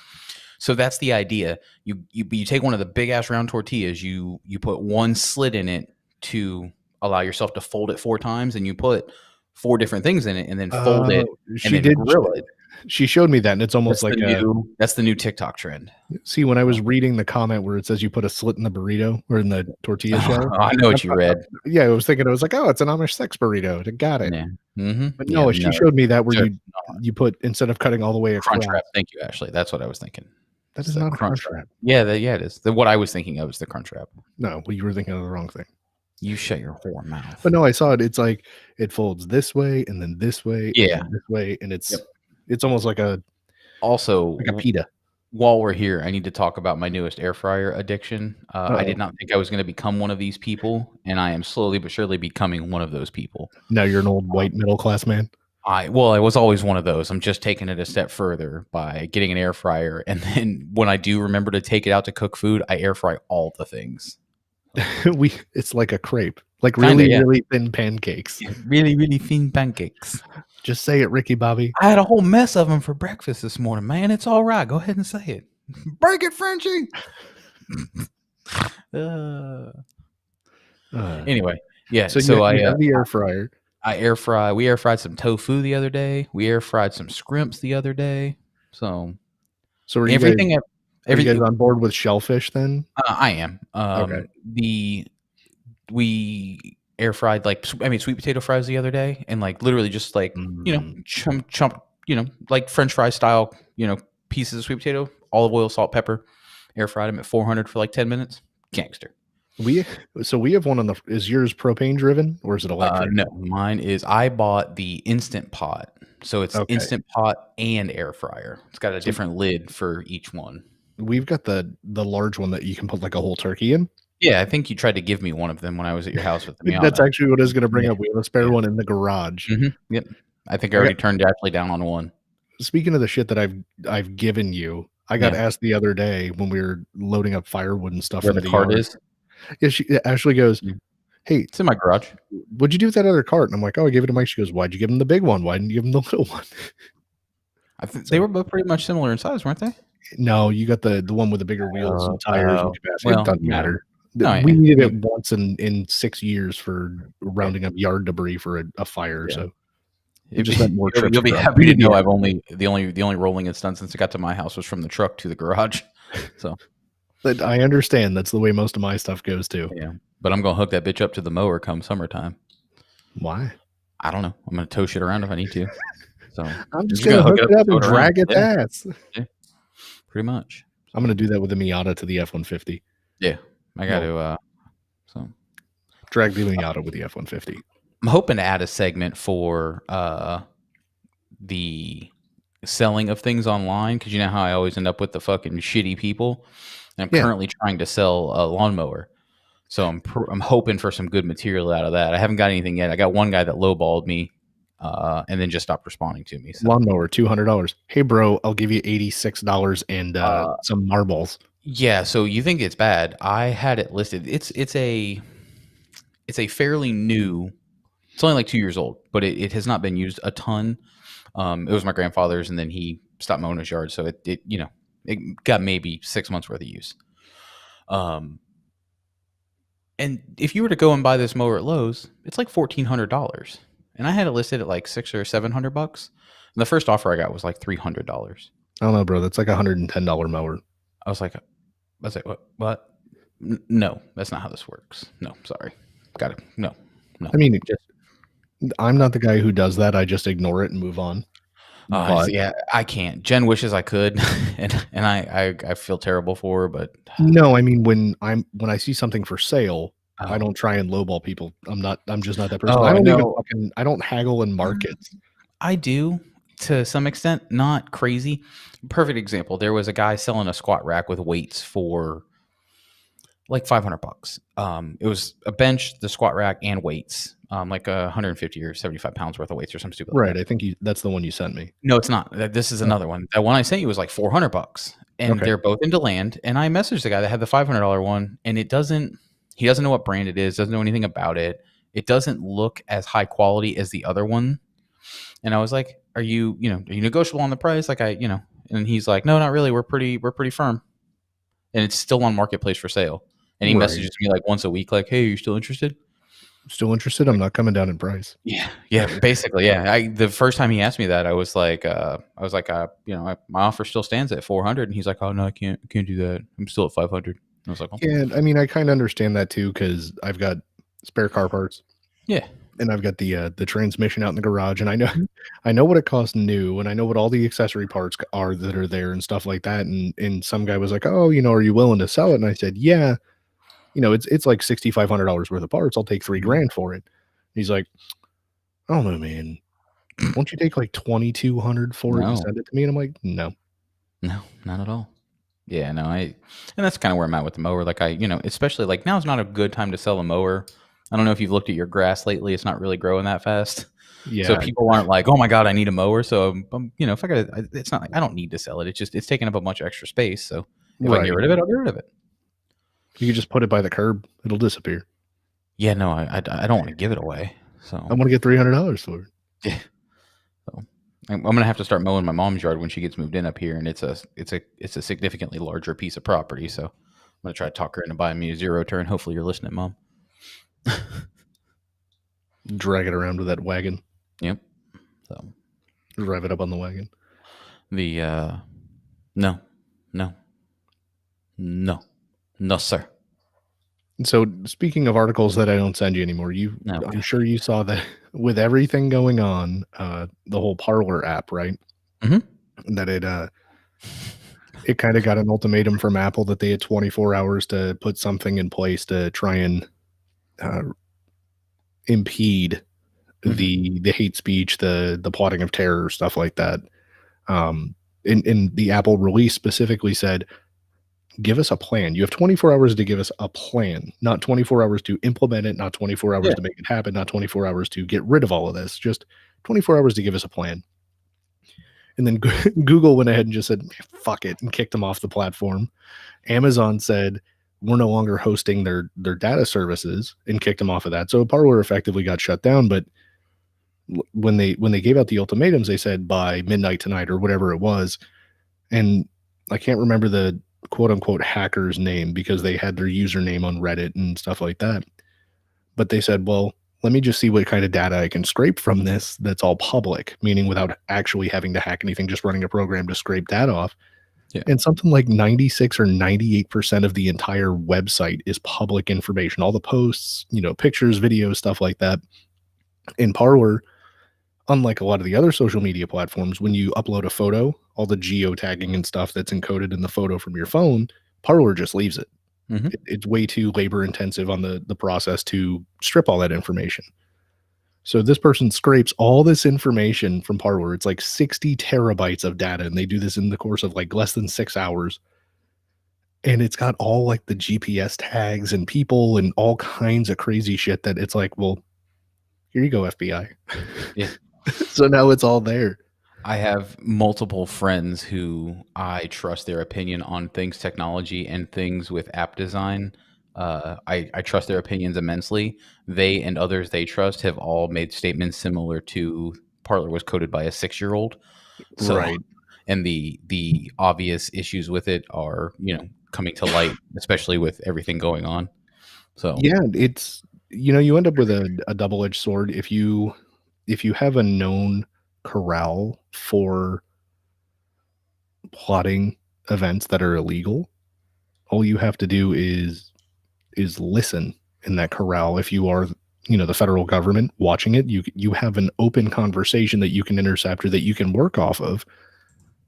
So that's the idea. You take one of the big ass round tortillas. You put one slit in it to allow yourself to fold it 4 times, and you put 4 different things in it, and then fold it, and She then did. grill it. She showed me that, and it's almost like That's the new TikTok trend. See, when I was reading the comment where it says you put a slit in the burrito or in the tortilla shell, I know what you read. Yeah, I was thinking, I was like, oh, it's an Amish sex burrito. I got it. Yeah. Mm-hmm. But no, she showed me that where So you put, instead of cutting all the way across. Crunchwrap. Thank you, Ashley. That's what I was thinking. That is not a Crunchwrap. Yeah, it is. What I was thinking of is the Crunchwrap. No, well, you were thinking of the wrong thing. You shut your whore mouth. But no, I saw it. It's like it folds this way and then this way, yeah, and this way, and it's almost like a pita. While we're here, I need to talk about my newest air fryer addiction. I did not think I was going to become one of these people, and I am slowly but surely becoming one of those people. Now you're an old white middle class man. I was always one of those. I'm just taking it a step further by getting an air fryer, and then when I do remember to take it out to cook food, I air fry all the things. It's like a crepe, like really thin pancakes. Yeah, really, really thin pancakes. Just say it, Ricky Bobby. I had a whole mess of them for breakfast this morning, man. It's all right. Go ahead and say it. Break it, Frenchie. Anyway, yeah. So I have the air fryer. We air fried some tofu the other day. We air fried some scrimps the other day. So are you guys on board with shellfish then? I am. Okay. We air fried sweet potato fries the other day, and literally just chump like French fry style, pieces of sweet potato, olive oil, salt, pepper, air fried them at 400 for 10 minutes. Gangster. We have one is yours propane driven or is it electric? No, mine is, I bought the Instant Pot. So it's Instant Pot and air fryer. It's got a different lid for each one. We've got the large one that you can put a whole turkey in. Yeah, I think you tried to give me one of them when I was at your house with the Miata. That's actually what I was going to bring up. We have a spare one in the garage. Mm-hmm. Yep. I think I already turned Ashley down on one. Speaking of the shit that I've given you, I got asked the other day when we were loading up firewood and stuff. Where the cart is? Yeah, Ashley goes, hey, it's in my garage. What'd you do with that other cart? And I'm like, oh, I gave it to Mike. She goes, why'd you give him the big one? Why didn't you give him the little one? They were both pretty much similar in size, weren't they? No, you got the one with the bigger wheels and tires and capacity. Well, it doesn't matter. We needed it once in 6 years for rounding up yard debris for a fire. Yeah. So it just meant more trips. You'll be happy to know the only rolling it's done since it got to my house was from the truck to the garage. So but I understand that's the way most of my stuff goes too. Yeah. But I'm gonna hook that bitch up to the mower come summertime. Why? I don't know. I'm gonna tow shit around if I need to. So I'm just gonna hook it up and drag its ass. Yeah. Pretty much. I'm gonna do that with the Miata to the F-150. Yeah. I got to drag the Miata with the F-150. I'm hoping to add a segment for the selling of things online, because you know how I always end up with the fucking shitty people. And I'm currently trying to sell a lawnmower, so I'm hoping for some good material out of that. I haven't got anything yet. I got one guy that lowballed me, and then just stopped responding to me. So. Lawnmower, $200. Hey, bro, I'll give you $86 and some marbles. Yeah. So you think it's bad? I had it listed. It's a fairly new. It's only 2 years old, but it has not been used a ton. It was my grandfather's, and then he stopped mowing his yard, so it got maybe 6 months worth of use. And if you were to go and buy this mower at Lowe's, it's $1,400, and I had it listed at $600 or $700. And the first offer I got was $300. I don't know, bro. That's $110 mower. I was like, what? No, that's not how this works. No, sorry. Got it. No. I mean, I'm not the guy who does that. I just ignore it and move on. Yeah, I can't. Jen wishes I could, and I feel terrible for her. But no, I mean when I see something for sale, I don't try and lowball people. I'm just not that person. I don't haggle in markets. I do to some extent, not crazy. Perfect example. There was a guy selling a squat rack with weights for $500. It was a bench, the squat rack, and weights. 150 or 75 pounds worth of weights or something stupid. Right. I think that's the one you sent me. No, it's not. This is another one. That one I sent you was $400, and they're both in DeLand. And I messaged the guy that had the $500 one, and he doesn't know what brand it is, doesn't know anything about it. It doesn't look as high quality as the other one. And I was like, are you negotiable on the price? Like and he's like, no, not really. We're pretty firm. And it's still on Marketplace for sale. And he Right. messages me like once a week, like, hey, are you still interested? Still interested? I'm not coming down in price. Yeah, yeah, basically, yeah. The first time he asked me that, I was like, my offer still stands at 400, and he's like, oh no, I can't do that. I'm still at 500. I was like, oh. Yeah, I mean, I kind of understand that too because I've got spare car parts. Yeah, And I've got the transmission out in the garage, and Mhm. I know what it costs new, and I know what all the accessory parts are that are there and stuff like that. And some guy was like, "Oh, are you willing to sell it?" And I said, "Yeah, it's like $6,500 worth of parts. I'll take 3 grand for it." He's like, "I don't know, man. Won't you take like 2,200 for it and No, send it to me?" And I'm like, "No." no, not at all. Yeah, no, and that's kind of where I'm at with the mower. Like especially like now's not a good time to sell a mower. I don't know if you've looked at your grass lately; it's not really growing that fast. So Yeah, people aren't like, oh my god, I need a mower. So if I got, it's not like I don't need to sell it. It's just it's taking up a bunch of extra space. So if I can get right. rid of it, I'll get rid of it. You could just put it by the curb; it'll disappear. Yeah, no, I don't want to give it away. I So want to get $300 for it. yeah, so I'm gonna have to start mowing my mom's yard when she gets moved in up here, and it's a significantly larger piece of property. So I'm gonna try to talk her into buying me a zero turn. Hopefully, you're listening, Mom. Drag it around with that wagon. Yep. So Drive it up on the wagon. the no, no, no, no, sir. So speaking of articles that I don't send you anymore, No. I'm sure you saw that with everything going on, the whole Parlor app, right? Mhm. That it kind of got an ultimatum from Apple that they had 24 hours to put something in place to try and uh, impede Mhm. the hate speech, the plotting of terror, stuff like that. In the Apple release specifically said, give us a plan. You have 24 hours to give us a plan, not 24 hours to implement it, not 24 hours Yeah. to make it happen, not 24 hours to get rid of all of this, just 24 hours to give us a plan. And then Google went ahead and just said, fuck it, and kicked them off the platform. Amazon said, we're no longer hosting their data services and kicked them off of that. So Parler effectively got shut down. But when they gave out the ultimatums, they said by midnight tonight or whatever it was. And I can't remember the quote unquote hacker's name because they had their username on Reddit and stuff like that. But they said, well, let me just see what kind of data I can scrape from this that's all public, meaning without actually having to hack anything, just running a program to scrape data off. Yeah. And something like 96 or 98% of the entire website is public information. All the posts, pictures, videos, stuff like that. In Parler, unlike a lot of the other social media platforms, when you upload a photo, all the geotagging and stuff that's encoded in the photo from your phone, Parler just leaves it. Mhm. It's way too labor intensive on the process to strip all that information. So this person scrapes all this information from Parler. It's like 60 terabytes of data, and they do this in the course of like less than 6 hours. And it's got all like the GPS tags and people and all kinds of crazy shit that it's like, well, here you go, FBI. Yeah. So now it's all there. I have multiple friends who I trust their opinion on things technology and things with app design. I trust their opinions immensely. They and others they trust have all made statements similar to Parler was coded by a 6-year-old. So, Right. and the obvious issues with it are coming to light, especially with everything going on. So Yeah, it's you end up with a double-edged sword if you have a known corral for plotting events that are illegal. All you have to do is listen in that corral. If you are the federal government watching it, you have an open conversation that you can intercept or that you can work off of,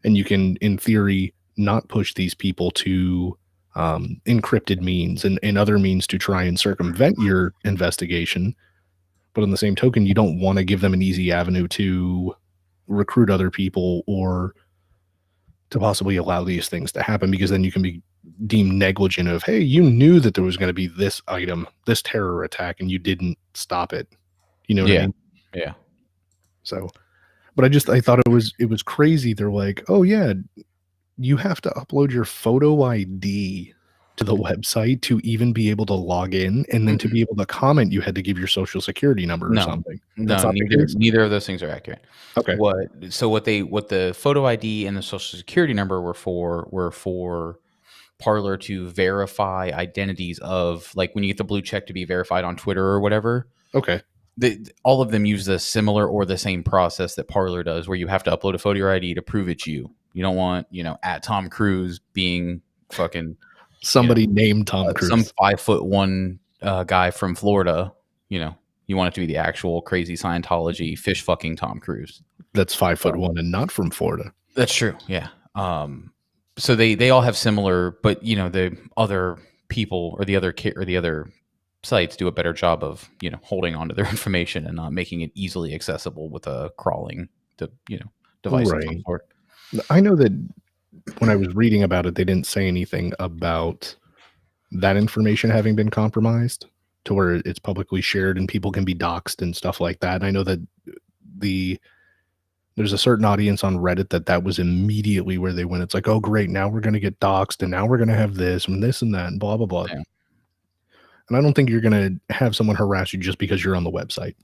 and you can in theory not push these people to encrypted means and other means to try and circumvent your investigation. But on the same token, you don't want to give them an easy avenue to recruit other people or to possibly allow these things to happen, because then you can be deemed negligent of, hey, you knew that there was going to be this item, this terror attack, and you didn't stop it. You know what I yeah, mean? yeah, So, but I thought it was crazy. They're like, oh yeah, you have to upload your photo ID to the website to even be able to log in, and then to be able to comment, you had to give your social security number or something. That's not the case? Neither of those things are accurate. Okay. What the photo ID and the social security number were for Parler to verify identities of, like, when you get the blue check to be verified on Twitter or whatever. Okay. All of them use the similar or the same process that Parler does, where you have to upload a photo ID to prove it's you. You don't want, at Tom Cruise being fucking somebody named Tom Cruise, some 5'1" guy from Florida. You want it to be the actual crazy Scientology fish fucking Tom Cruise. That's 5'1" and not from Florida. That's true. Yeah. So they all have similar, but the other people or the other sites do a better job of holding onto their information and not making it easily accessible with a crawling device of some sort. I know that when I was reading about it, they didn't say anything about that information having been compromised to where it's publicly shared and people can be doxxed and stuff like that. And I know that there's a certain audience on Reddit that was immediately where they went. It's like, oh great, now we're going to get doxxed, and now we're going to have this and this and that and blah blah blah. Yeah. And I don't think you're going to have someone harass you just because you're on the website,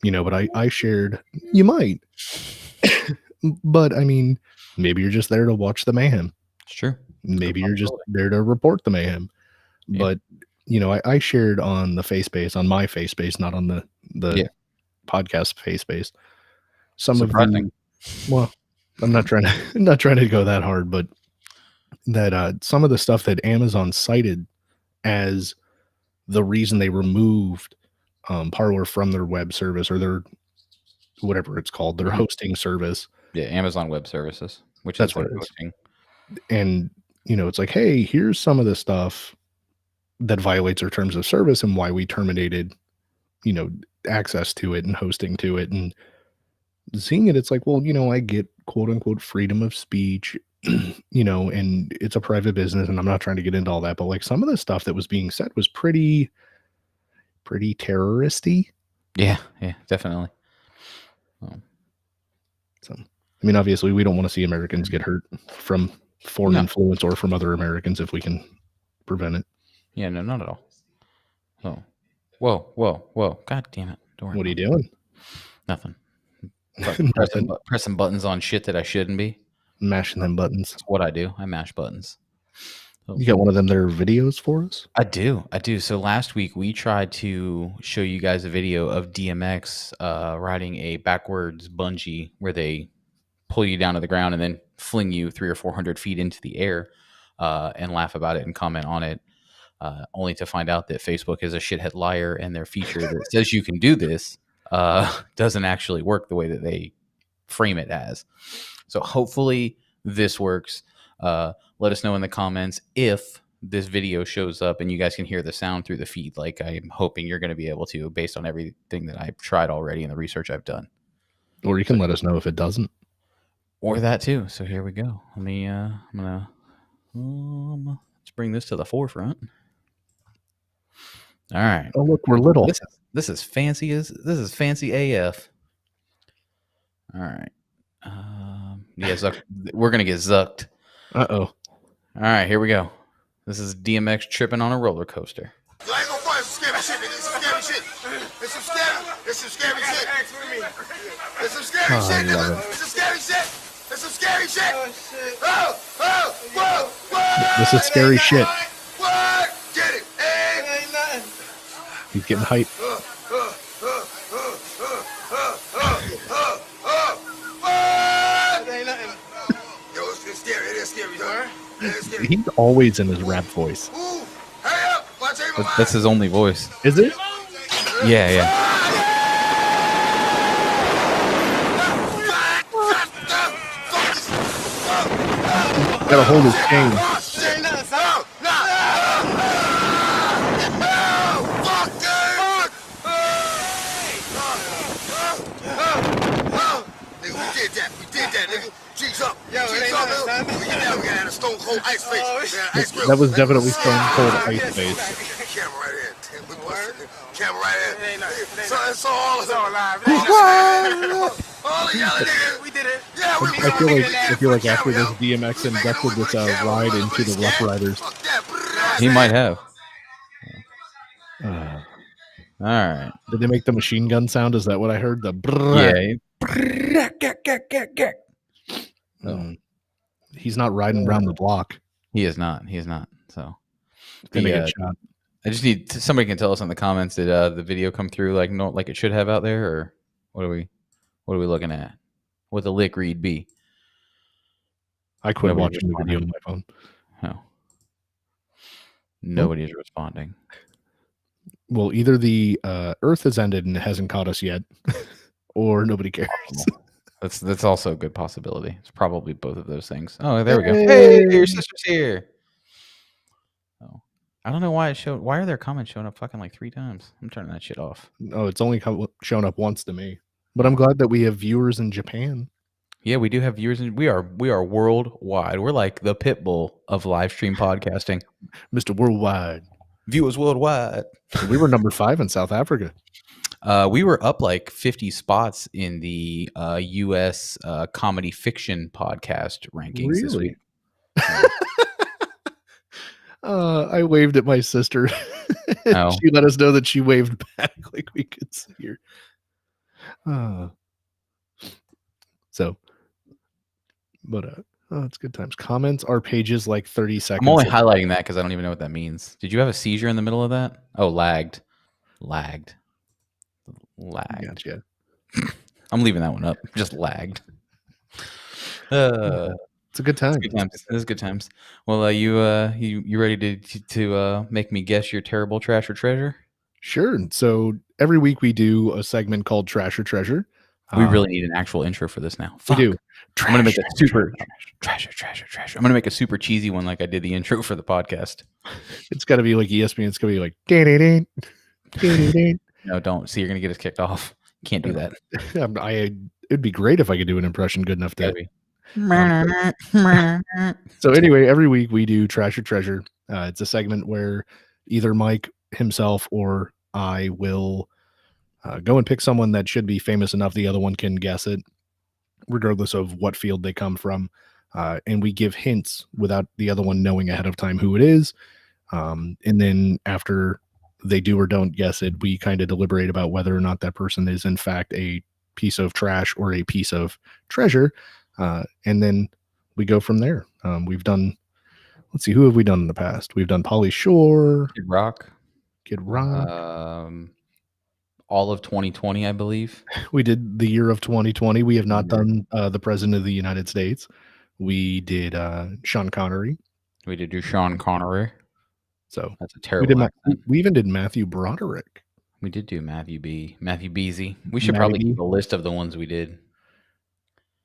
but I shared, you might, but I mean, maybe you're just there to watch the mayhem. It's true. Maybe you're just there to report the mayhem. Yeah. But, I shared on the FaceBase, on my FaceBase, not on the podcast FaceBase. Some surprising. Well, I'm not trying to go that hard, but that some of the stuff that Amazon cited as the reason they removed Parler from their web service, or their whatever it's called, their hosting service. Yeah, Amazon Web Services, which that's what it is. And it's like, hey, here's some of the stuff that violates our terms of service and why we terminated, access to it and hosting to it. And seeing it, it's like, well, I get quote unquote freedom of speech, and it's a private business, and I'm not trying to get into all that, but like some of the stuff that was being said was pretty terroristy. Yeah, definitely. So, I mean, obviously we don't want to see Americans get hurt from foreign influence or from other Americans if we can prevent it. Yeah, no, not at all. Oh, whoa. God damn it. Don't worry. What are you doing? Nothing. Pressing buttons on shit that I shouldn't be. Mashing them buttons. That's what I do. I mash buttons. You got one of them there videos for us? I do. So last week we tried to show you guys a video of DMX riding a backwards bungee where they pull you down to the ground and then fling you 300 or 400 feet into the air and laugh about it and comment on it, only to find out that Facebook is a shithead liar and their feature that says you can do this doesn't actually work the way that they frame it as. So hopefully this works. Let us know in the comments if this video shows up and you guys can hear the sound through the feed, like I'm hoping you're going to be able to, based on everything that I've tried already and the research I've done. Or you can let us know if it doesn't. Or that too. So here we go. Let me, I'm going to, let's bring this to the forefront. All right. Oh, look, we're little. This is fancy AF. All right. We're going to get zucked. Uh-oh. All right, here we go. This is DMX tripping on a roller coaster. I ain't gonna find some scary shit, nigga. It's some scary shit. It's some scary shit. It's some scary shit, nigga. It's some scary shit. It's some scary shit. Oh, whoa. This is scary shit. What? Get it. Ain't nothing. He's getting hype. He's always in his rap voice. That's his only voice. Is it? Yeah. Gotta hold his chain. That was definitely Stone Cold Ice Face. Camera right here. Camera right here. So all live. All of y'all niggas. We did it. Yeah, I feel like after this DMX inducted this ride into the Rough Riders. He might have. All right. Did they make the machine gun sound? Is that what I heard? The He's not riding around the block. He is not. He is not. So gonna get shot. I just need somebody can tell us in the comments, did the video come through like it should have out there, or what are we looking at? What the lick read be? I quit watching the video on my phone. Oh. Nobody's responding. Well, either the Earth has ended and it hasn't caught us yet, or nobody cares. That's also a good possibility. It's probably both of those things. Oh, there we go. Hey, your sister's here. Oh, I don't know why it showed. Why are their comments showing up fucking like 3 times? I'm turning that shit off. Oh, it's only shown up once to me. But I'm glad that we have viewers in Japan. Yeah, we do have viewers, and we are worldwide. We're like the pit bull of live stream podcasting. Mr. Worldwide. Viewers worldwide. We were number 5 in South Africa. We were up like 50 spots in the U.S. Comedy fiction podcast rankings this week. I waved at my sister. She let us know that she waved back like we could see her. It's good times. Comments are pages like 30 seconds. I'm only highlighting that because I don't even know what that means. Did you have a seizure in the middle of that? Oh, lagged. Gotcha. I'm leaving that one up. Just lagged. It's a good time. It is good times. Well, you ready to make me guess your terrible trash or treasure? Sure. So every week we do a segment called Trash or Treasure. We really need an actual intro for this now. Fuck. We do. I'm gonna make a super treasure. I'm gonna make a super cheesy one like I did the intro for the podcast. It's got to be like ESPN. It's gonna be like. No, don't. See, you're gonna get us kicked off. Can't do that. It'd be great if I could do an impression good enough to. So anyway, every week we do Trash or Treasure. It's a segment where either Mike himself or I will go and pick someone that should be famous enough the other one can guess it, regardless of what field they come from. And we give hints without the other one knowing ahead of time who it is. And then after they do or don't guess it, we kind of deliberate about whether or not that person is in fact a piece of trash or a piece of treasure. And then we go from there. We've done, let's see, who have we done in the past? We've done Pauly Shore. Kid Rock. All of 2020, I believe. We did the year of 2020. We have not done the President of the United States. We did Sean Connery. We did do Sean Connery. So that's a terrible we even did Matthew Broderick. We did do Matthew Beasy. We should probably keep a list of the ones we did.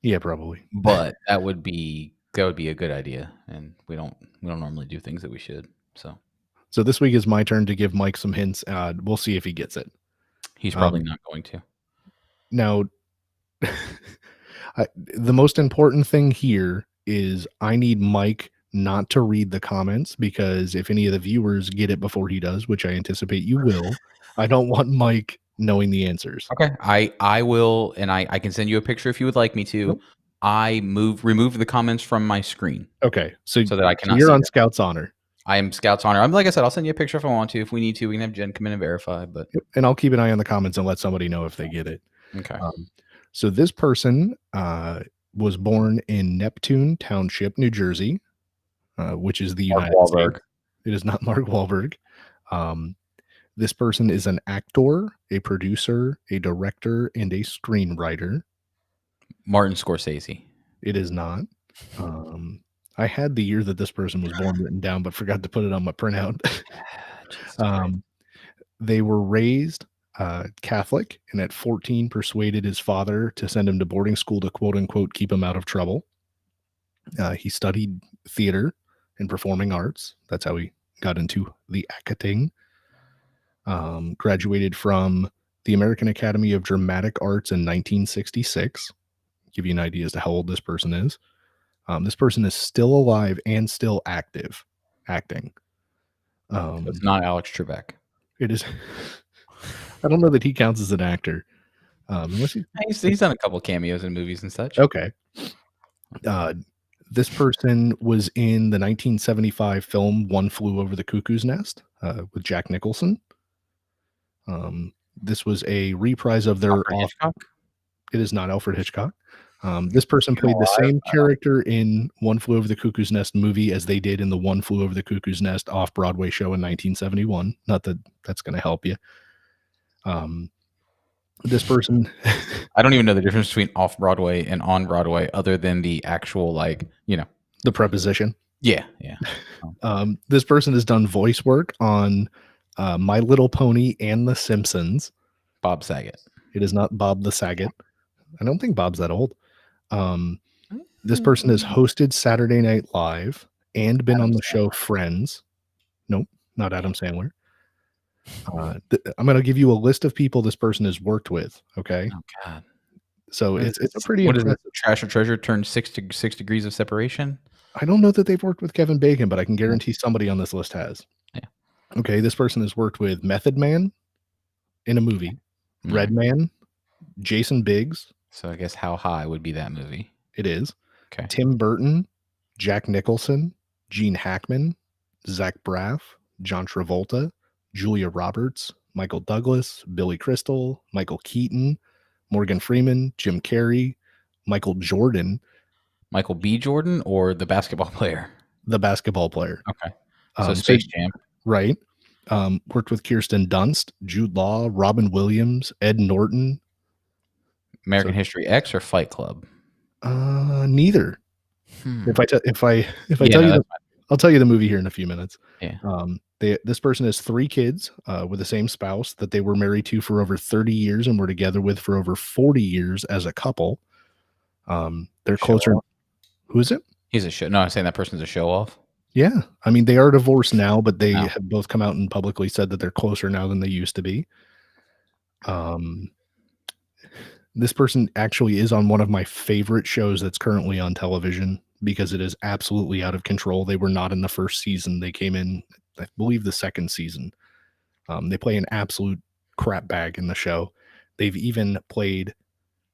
Yeah, probably. But that would be a good idea, and we don't normally do things that we should. So this week is my turn to give Mike some hints. We'll see if he gets it. He's probably not going to. Now, the most important thing here is I need Mike not to read the comments, because if any of the viewers get it before he does, which I anticipate you will, I don't want Mike knowing the answers. Okay, I will, and I can send you a picture if you would like me to. I remove the comments from my screen. Okay, so that I cannot. You're on Scout's Honor. I am Scout's Honor. Like I said, I'll send you a picture if I want to. If we need to, we can have Jen come in and verify. But and I'll keep an eye on the comments and let somebody know if they get it. Okay. So this person was born in Neptune Township, New Jersey, which is the United States. It is not Mark Wahlberg. This person is an actor, a producer, a director, and a screenwriter. Martin Scorsese. It is not. I had the year that this person was born written down, but forgot to put it on my printout. They were raised Catholic, and at 14 persuaded his father to send him to boarding school to quote unquote keep him out of trouble. He studied theater and performing arts. That's how he got into the acting. Graduated from the American Academy of Dramatic Arts in 1966. Give you an idea as to how old this person is. This person is still alive and still acting. It's not Alex Trebek. It is. I don't know that he counts as an actor. Unless he's done a couple cameos in movies and such. Okay. This person was in the 1975 film One Flew Over the Cuckoo's Nest with Jack Nicholson. This was a reprise of their Hitchcock? It is not Alfred Hitchcock. This person played the same character in One Flew Over the Cuckoo's Nest movie as they did in the One Flew Over the Cuckoo's Nest off-Broadway show in 1971. Not that that's going to help you. This person... I don't even know the difference between off-Broadway and on-Broadway other than the actual, the preposition. Yeah. This person has done voice work on My Little Pony and The Simpsons. Bob Saget. It is not Bob the Saget. I don't think Bob's that old. This person has hosted Saturday Night Live and been on the show Friends. Nope, not Adam Sandler. I'm going to give you a list of people this person has worked with. Okay. Oh God. So it's a pretty what impressive. Is it? Trash or Treasure turned 6 degrees of separation. I don't know that they've worked with Kevin Bacon, but I can guarantee somebody on this list has. Yeah. Okay. This person has worked with Method Man in a movie, Redman, Jason Biggs. So I guess How High would be that movie. It is. Okay. Tim Burton, Jack Nicholson, Gene Hackman, Zach Braff, John Travolta, Julia Roberts, Michael Douglas, Billy Crystal, Michael Keaton, Morgan Freeman, Jim Carrey, Michael Jordan. Michael B. Jordan or the basketball player? The basketball player. Okay. So Space Jam. Right. Worked with Kirsten Dunst, Jude Law, Robin Williams, Ed Norton. American History X or Fight Club? Neither. If I tell you, I'll tell you the movie here in a few minutes. Yeah. This person has 3 kids with the same spouse that they were married to for over 30 years and were together with for over 40 years as a couple. They're closer. Who is it? He's a show. No, I'm saying that person's a show off. Yeah. I mean, they are divorced now, but they have both come out and publicly said that they're closer now than they used to be. This person actually is on one of my favorite shows that's currently on television because it is absolutely out of control. They were not in the first season. They came in, I believe, the second season. They play an absolute crap bag in the show. They've even played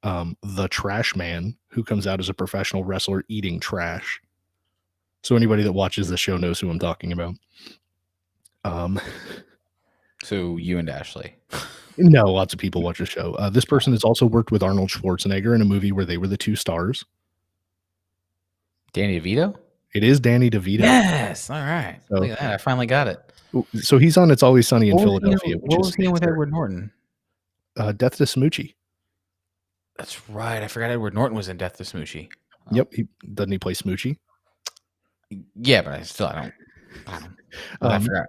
the Trash Man, who comes out as a professional wrestler eating trash. So anybody that watches the show knows who I'm talking about. So you and Ashley. No, lots of people watch the show. This person has also worked with Arnold Schwarzenegger in a movie where they were the 2 stars. Danny DeVito? It is Danny DeVito. Yes. All right. So, look at that. I finally got it. So he's on It's Always Sunny in Philadelphia. What was he with Edward Norton? Death to Smoochie. That's right. I forgot Edward Norton was in Death to Smoochie. Yep. Doesn't he play Smoochie? Yeah, but I don't. I forgot.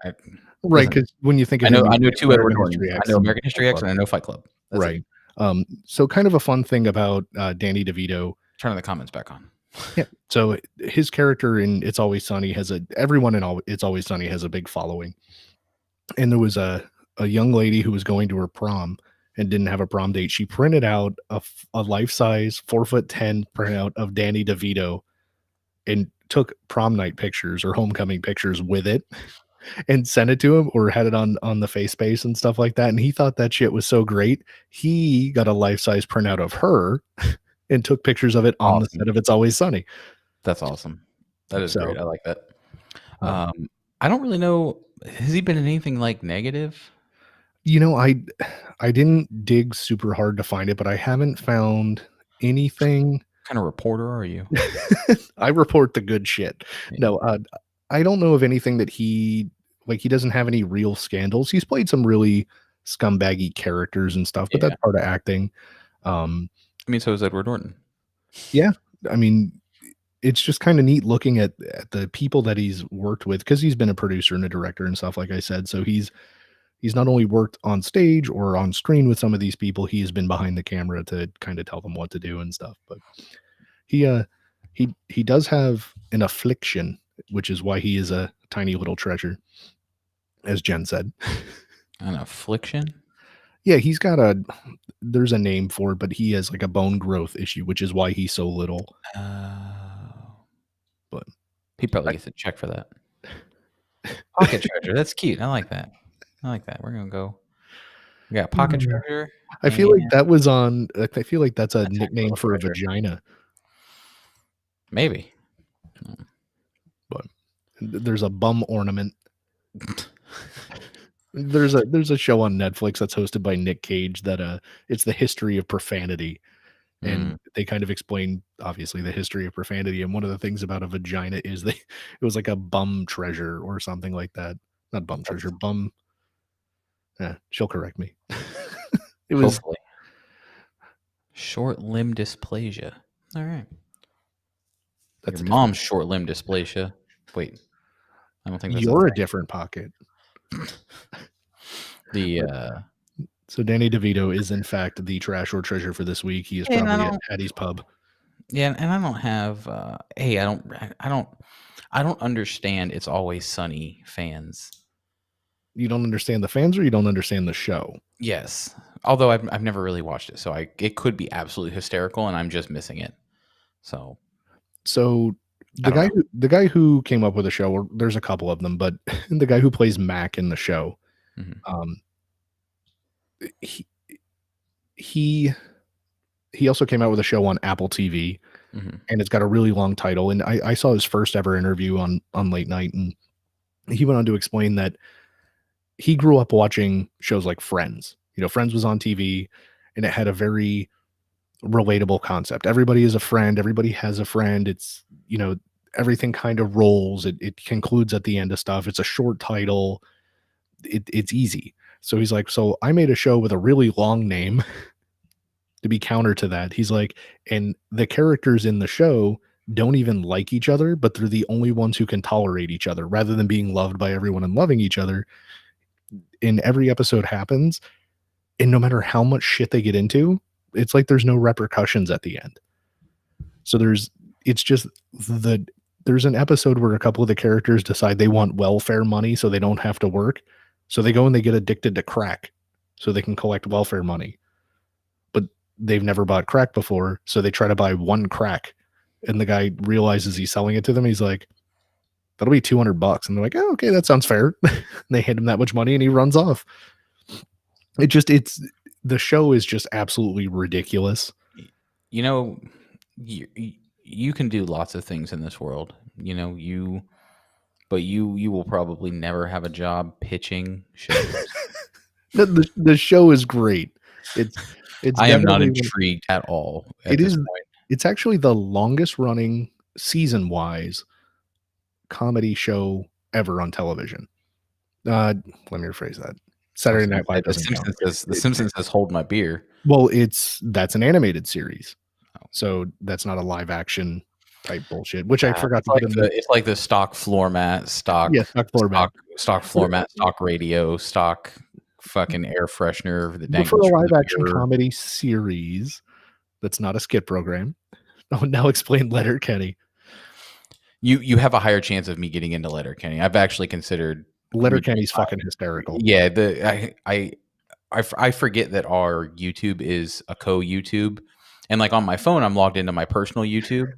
Right, because when you think of I know 2 Edward Norton. I know American History X and I know Fight Club. That's right. So kind of a fun thing about Danny DeVito. Turning the comments back on. Yeah. So his character in It's Always Sunny everyone in It's Always Sunny has a big following. And there was a young lady who was going to her prom and didn't have a prom date. She printed out a life-size 4'10" printout of Danny DeVito and took prom night pictures or homecoming pictures with it and sent it to him or had it on the face space and stuff like that. And he thought that shit was so great. He got a life-size printout of her and took pictures of it on the set of It's Always Sunny. That's awesome. That is great. I like that. I don't really know. Has he been in anything like negative? You know, I didn't dig super hard to find it, but I haven't found anything. What kind of reporter are you? I report the good shit. Yeah. No, I don't know of anything that he doesn't have any real scandals. He's played some really scumbaggy characters and stuff, but that's part of acting. I mean, so is Edward Norton. Yeah. I mean, it's just kind of neat looking at the people that he's worked with because he's been a producer and a director and stuff, like I said. So he's not only worked on stage or on screen with some of these people, he has been behind the camera to kind of tell them what to do and stuff. But he does have an affliction, which is why he is a tiny little treasure, as Jen said. An affliction? Yeah, there's a name for it, but he has like a bone growth issue, which is why he's so little. But he probably gets a check for that. Pocket treasure. That's cute. I like that. We're going to go. We got pocket treasure. I feel like that was on. I feel like that's a nickname for a vagina. Maybe. There's a bum ornament. There's a show on Netflix that's hosted by Nick Cage that it's the history of profanity. And they kind of explain, obviously, the history of profanity. And one of the things about a vagina is it was like a bum treasure or something like that. Not bum treasure, bum. She'll correct me. It was hopefully short limb dysplasia. All right. That's Your mom's short limb dysplasia. Wait, I don't think that's you're a different pocket. So Danny DeVito is in fact the trash or treasure for this week. He is probably at Patty's Pub. Yeah, and I don't have. I don't understand. It's Always Sunny fans. You don't understand the fans, or you don't understand the show? Yes, although I've never really watched it, so it could be absolutely hysterical, and I'm just missing it. So the guy who came up with the show, or there's a couple of them, but the guy who plays Mac in the show, he also came out with a show on Apple TV, and it's got a really long title. And I saw his first ever interview on Late Night, and he went on to explain that he grew up watching shows like Friends. Friends was on TV, and it had a very relatable concept. Everybody is a friend. Everybody has a friend. It's, everything kind of rolls. It concludes at the end of stuff. It's a short title. It's easy. So he's like, so I made a show with a really long name to be counter to that. He's like, and the characters in the show don't even like each other, but they're the only ones who can tolerate each other rather than being loved by everyone and loving each other. And every episode happens, and no matter how much shit they get into, it's like there's no repercussions at the end. So there's an episode where a couple of the characters decide they want welfare money so they don't have to work. So they go and they get addicted to crack so they can collect welfare money. But they've never bought crack before, so they try to buy one crack. And the guy realizes he's selling it to them. He's like, that'll be $200. And they're like, oh, okay, that sounds fair. They hand him that much money and he runs off. The show is just absolutely ridiculous. You can do lots of things in this world, but you will probably never have a job pitching shows. The show is great. I am not intrigued at all. It's actually the longest running season-wise comedy show ever on television. Let me rephrase that. Saturday Night Live doesn't count. The Simpsons says "Hold My Beer." Well, that's an animated series, so that's not a live action type bullshit. Which I forgot to put in. It's like the stock floor mat, stock floor mat, stock radio, stock fucking air freshener. But for a live action comedy series, that's not a skit program. Oh, now explain Letterkenny. You have a higher chance of me getting into Letterkenny. I've actually considered. Letterkenny's fucking hysterical. Yeah, I forget that our YouTube is a co-YouTube, and like on my phone I'm logged into my personal YouTube,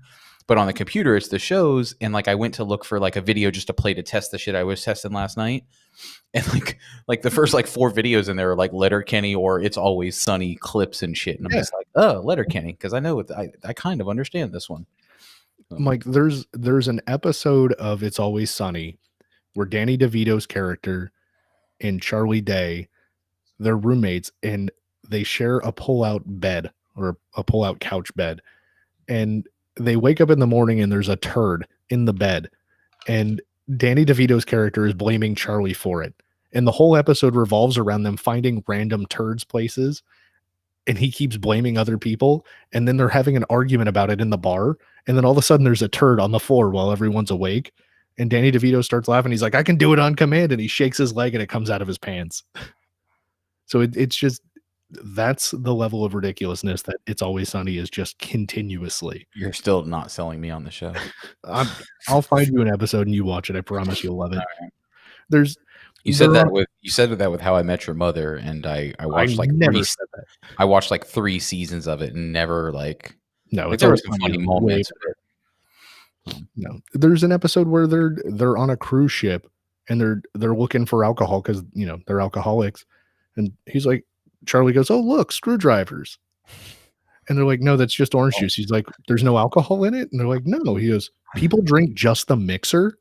but on the computer it's the shows. And like I went to look for like a video just to play to test the shit I was testing last night, and like the first like 4 videos in there are like Letterkenny or It's Always Sunny clips and shit, and I'm just like, oh, Letterkenny, because I know I kind of understand this one. Mike, there's an episode of It's Always Sunny where Danny DeVito's character and Charlie Day, they're roommates, and they share a pull-out bed or a pull-out couch bed. And they wake up in the morning and there's a turd in the bed. And Danny DeVito's character is blaming Charlie for it. And the whole episode revolves around them finding random turds places. And he keeps blaming other people. And then they're having an argument about it in the bar. And then all of a sudden there's a turd on the floor while everyone's awake. And Danny DeVito starts laughing. He's like, I can do it on command. And he shakes his leg and it comes out of his pants. So it's just, that's the level of ridiculousness that It's Always Sunny is just continuously. You're still not selling me on the show. I'll find you an episode and you watch it. I promise you'll love it. Right. You said that with How I Met Your Mother, and I watched I watched like 3 seasons of it and never there were some funny moments. No, there's an episode where they're on a cruise ship and they're looking for alcohol because they're alcoholics, and he's like, Charlie goes, oh look, screwdrivers, And they're like, no, that's just orange juice. He's like, there's no alcohol in it. And they're like, no. He goes, people drink just the mixer.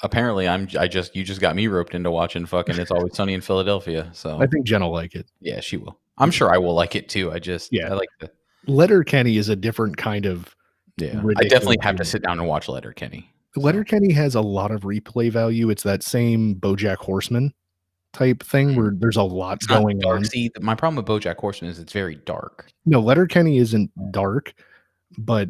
Apparently, you just got me roped into watching fucking It's Always Sunny in Philadelphia. So I think Jen will like it. Yeah, she will. I'm sure I will like it too. I like the Letterkenny is a different kind of I definitely have to sit down and watch Letterkenny. Letterkenny has a lot of replay value. It's that same BoJack Horseman type thing where there's a lot going on. See, my problem with BoJack Horseman is it's very dark. No, Letterkenny isn't dark, but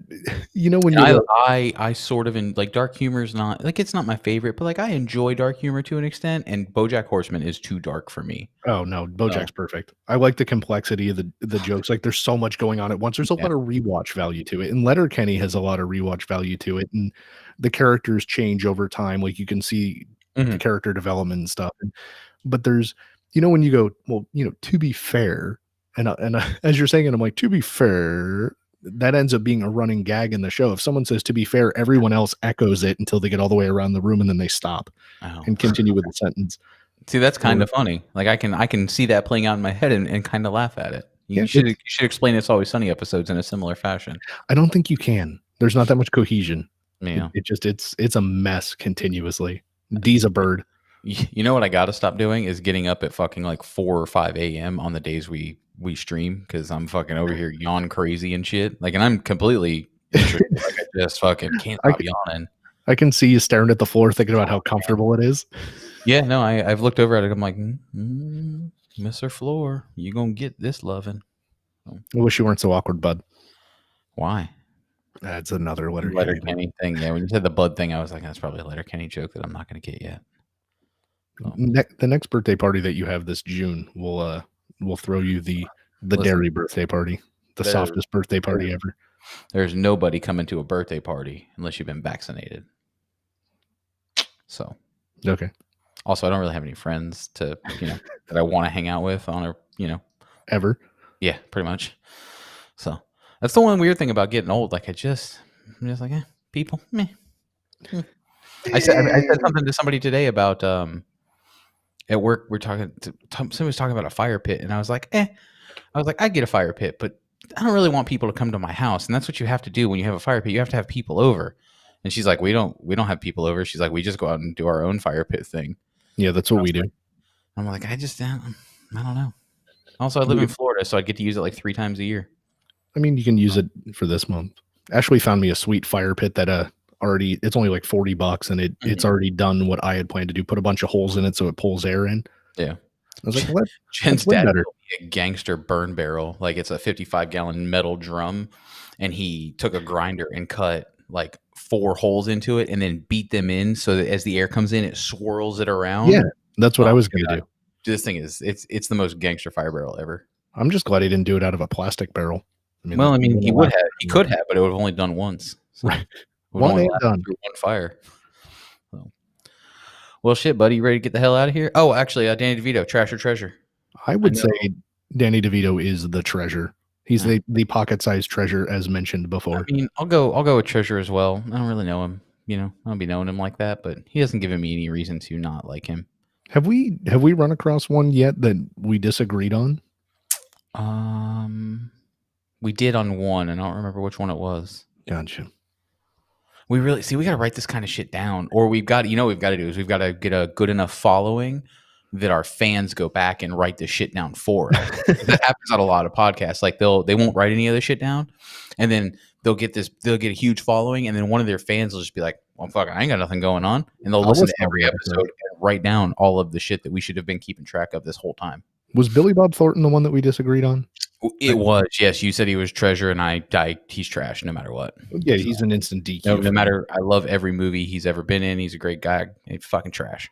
when I sort of like dark humor is not like it's not my favorite, but like I enjoy dark humor to an extent, and BoJack Horseman is too dark for me. Oh no, BoJack's perfect. I like the complexity of the jokes. Like there's so much going on at once. There's a lot of rewatch value to it, and Letterkenny has a lot of rewatch value to it, and the characters change over time. Like you can see the character development and stuff. But there's, when you go, well, to be fair, and as you're saying it, I'm like, to be fair. That ends up being a running gag in the show. If someone says, to be fair, everyone else echoes it until they get all the way around the room and then they stop and continue with the sentence. See, that's kind of funny. Like I can see that playing out in my head and kind of laugh at it. You should explain It's Always Sunny episodes in a similar fashion. I don't think you can. There's not that much cohesion. Yeah. It's a mess continuously. D's a bird. You know what I got to stop doing is getting up at fucking like 4 or 5 a.m. on the days we stream, because I'm fucking over here yawn crazy and shit. Like, and I'm completely interested. Like, I just fucking can't stop yawning. I can see you staring at the floor thinking about how comfortable it is. Yeah, no, I've looked over at it. I'm like, Mr. Floor, you gonna get this loving. I wish you weren't so awkward, bud. Why? That's another Letterkenny thing. Yeah, when you said the bud thing, I was like, that's probably a Letterkenny joke that I'm not going to get yet. The next birthday party that you have this June, we'll throw you the dairy birthday party, the softest birthday party ever. There's nobody coming to a birthday party unless you've been vaccinated. So okay. Also, I don't really have any friends to that I want to hang out with on a ever. Yeah, pretty much. So that's the one weird thing about getting old. Like I'm just like people. Meh. I said something to somebody today about at work. Somebody was talking about a fire pit, and I was like, I get a fire pit, but I don't really want people to come to my house, and that's what you have to do when you have a fire pit. You have to have people over. And she's like, we don't have people over. She's like, we just go out and do our own fire pit thing. Yeah, that's what we do. I'm like, I don't know. Also, I live in Florida, so I get to use it like 3 times a year. I mean, you can use it for this month. Ashley found me a sweet fire pit that it's only like $40, and it's already done what I had planned to do. Put a bunch of holes in it so it pulls air in. Yeah. I was like, what? Jen's dad built me a gangster burn barrel. Like it's a 55-gallon metal drum, and he took a grinder and cut like 4 holes into it and then beat them in so that as the air comes in, it swirls it around. Yeah, that's what I was going to do. This thing is it's the most gangster fire barrel ever. I'm just glad he didn't do it out of a plastic barrel. He could have, but it would have only done once. So right. One and done. One fire. So. Well, shit, buddy, you ready to get the hell out of here? Oh, actually, Danny DeVito, trash or treasure? I would say Danny DeVito is the treasure. He's the pocket-sized treasure, as mentioned before. I mean, I'll go with treasure as well. I don't really know him. I don't be knowing him like that, but he hasn't given me any reason to not like him. Have we run across one yet that we disagreed on? We did on one, and I don't remember which one it was. Gotcha. We got to write this kind of shit down, or we've got to get a good enough following that our fans go back and write this shit down for us. That happens on a lot of podcasts. Like they won't write any of this shit down, and then they'll get a huge following, and then one of their fans will just be like, well, fuck, I ain't got nothing going on. And they'll listen to every episode and write down all of the shit that we should have been keeping track of this whole time. Was Billy Bob Thornton the one that we disagreed on? It was, yes. You said he was treasure, and he's trash no matter what. Yeah, he's an instant DQ. No matter, I love every movie he's ever been in. He's a great guy. He's fucking trash.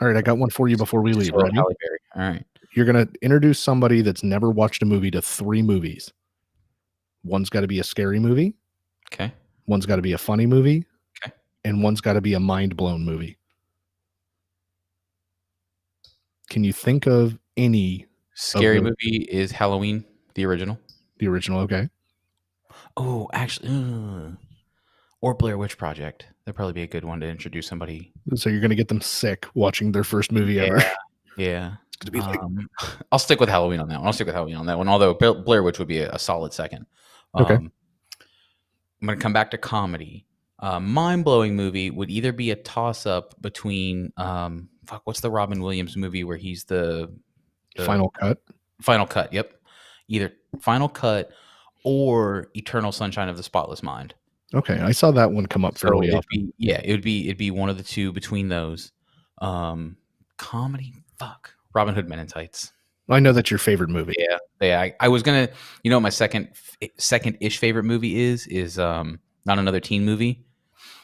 All right, I got one for you before we leave. Ready? All right. You're going to introduce somebody that's never watched a movie to 3 movies. One's got to be a scary movie. Okay. One's got to be a funny movie. Okay. And one's got to be a mind-blown movie. Can you think of any? Scary movie is Halloween, the original. The original, okay. Oh, actually, or Blair Witch Project. That'd probably be a good one to introduce somebody. So you're going to get them sick watching their first movie ever. Yeah. gonna be like, I'll stick with Halloween on that one. Although Blair Witch would be a solid second. Okay. I'm gonna come back to comedy. Mind-blowing movie would either be a toss-up between what's the Robin Williams movie where he's the Final Cut. Final Cut. Yep, either Final Cut or Eternal Sunshine of the Spotless Mind. Okay, I saw that one come up fairly often. It'd be one of the two between those. Comedy, Robin Hood Men in Tights. I know that's your favorite movie. Yeah. I was gonna, my second-ish favorite movie is not another teen movie.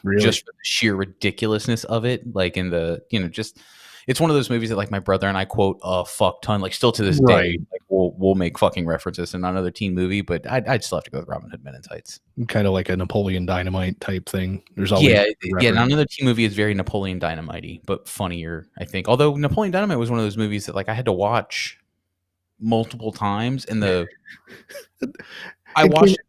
Really? Just for the sheer ridiculousness of it, like in the, just it's one of those movies that like my brother and I quote a fuck ton, like still to this day. Like we'll make fucking references in another teen movie, but I'd still have to go with Robin Hood Men in Tights. Kind of like a Napoleon Dynamite type thing. There's always another teen movie is very Napoleon Dynamite-y, but funnier, I think. Although Napoleon Dynamite was one of those movies that like I had to watch multiple times, and I watched it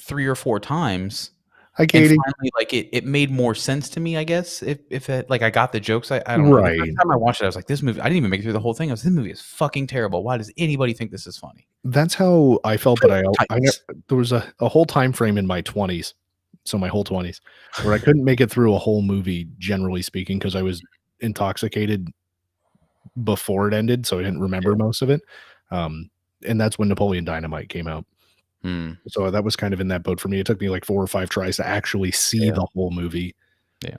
3 or 4 times. And finally, like it made more sense to me, I guess. If it, like I got the jokes, I don't know. The first time I watched it, I was like, this movie. I didn't even make it through the whole thing. This movie is fucking terrible. Why does anybody think this is funny? That's how I felt, but there was a whole time frame in my 20s, so my whole 20s, where I couldn't make it through a whole movie, generally speaking, because I was intoxicated before it ended, so I didn't remember most of it. And that's when Napoleon Dynamite came out. So that was kind of in that boat for me. It took me like 4 or 5 tries to actually see the whole movie. Yeah.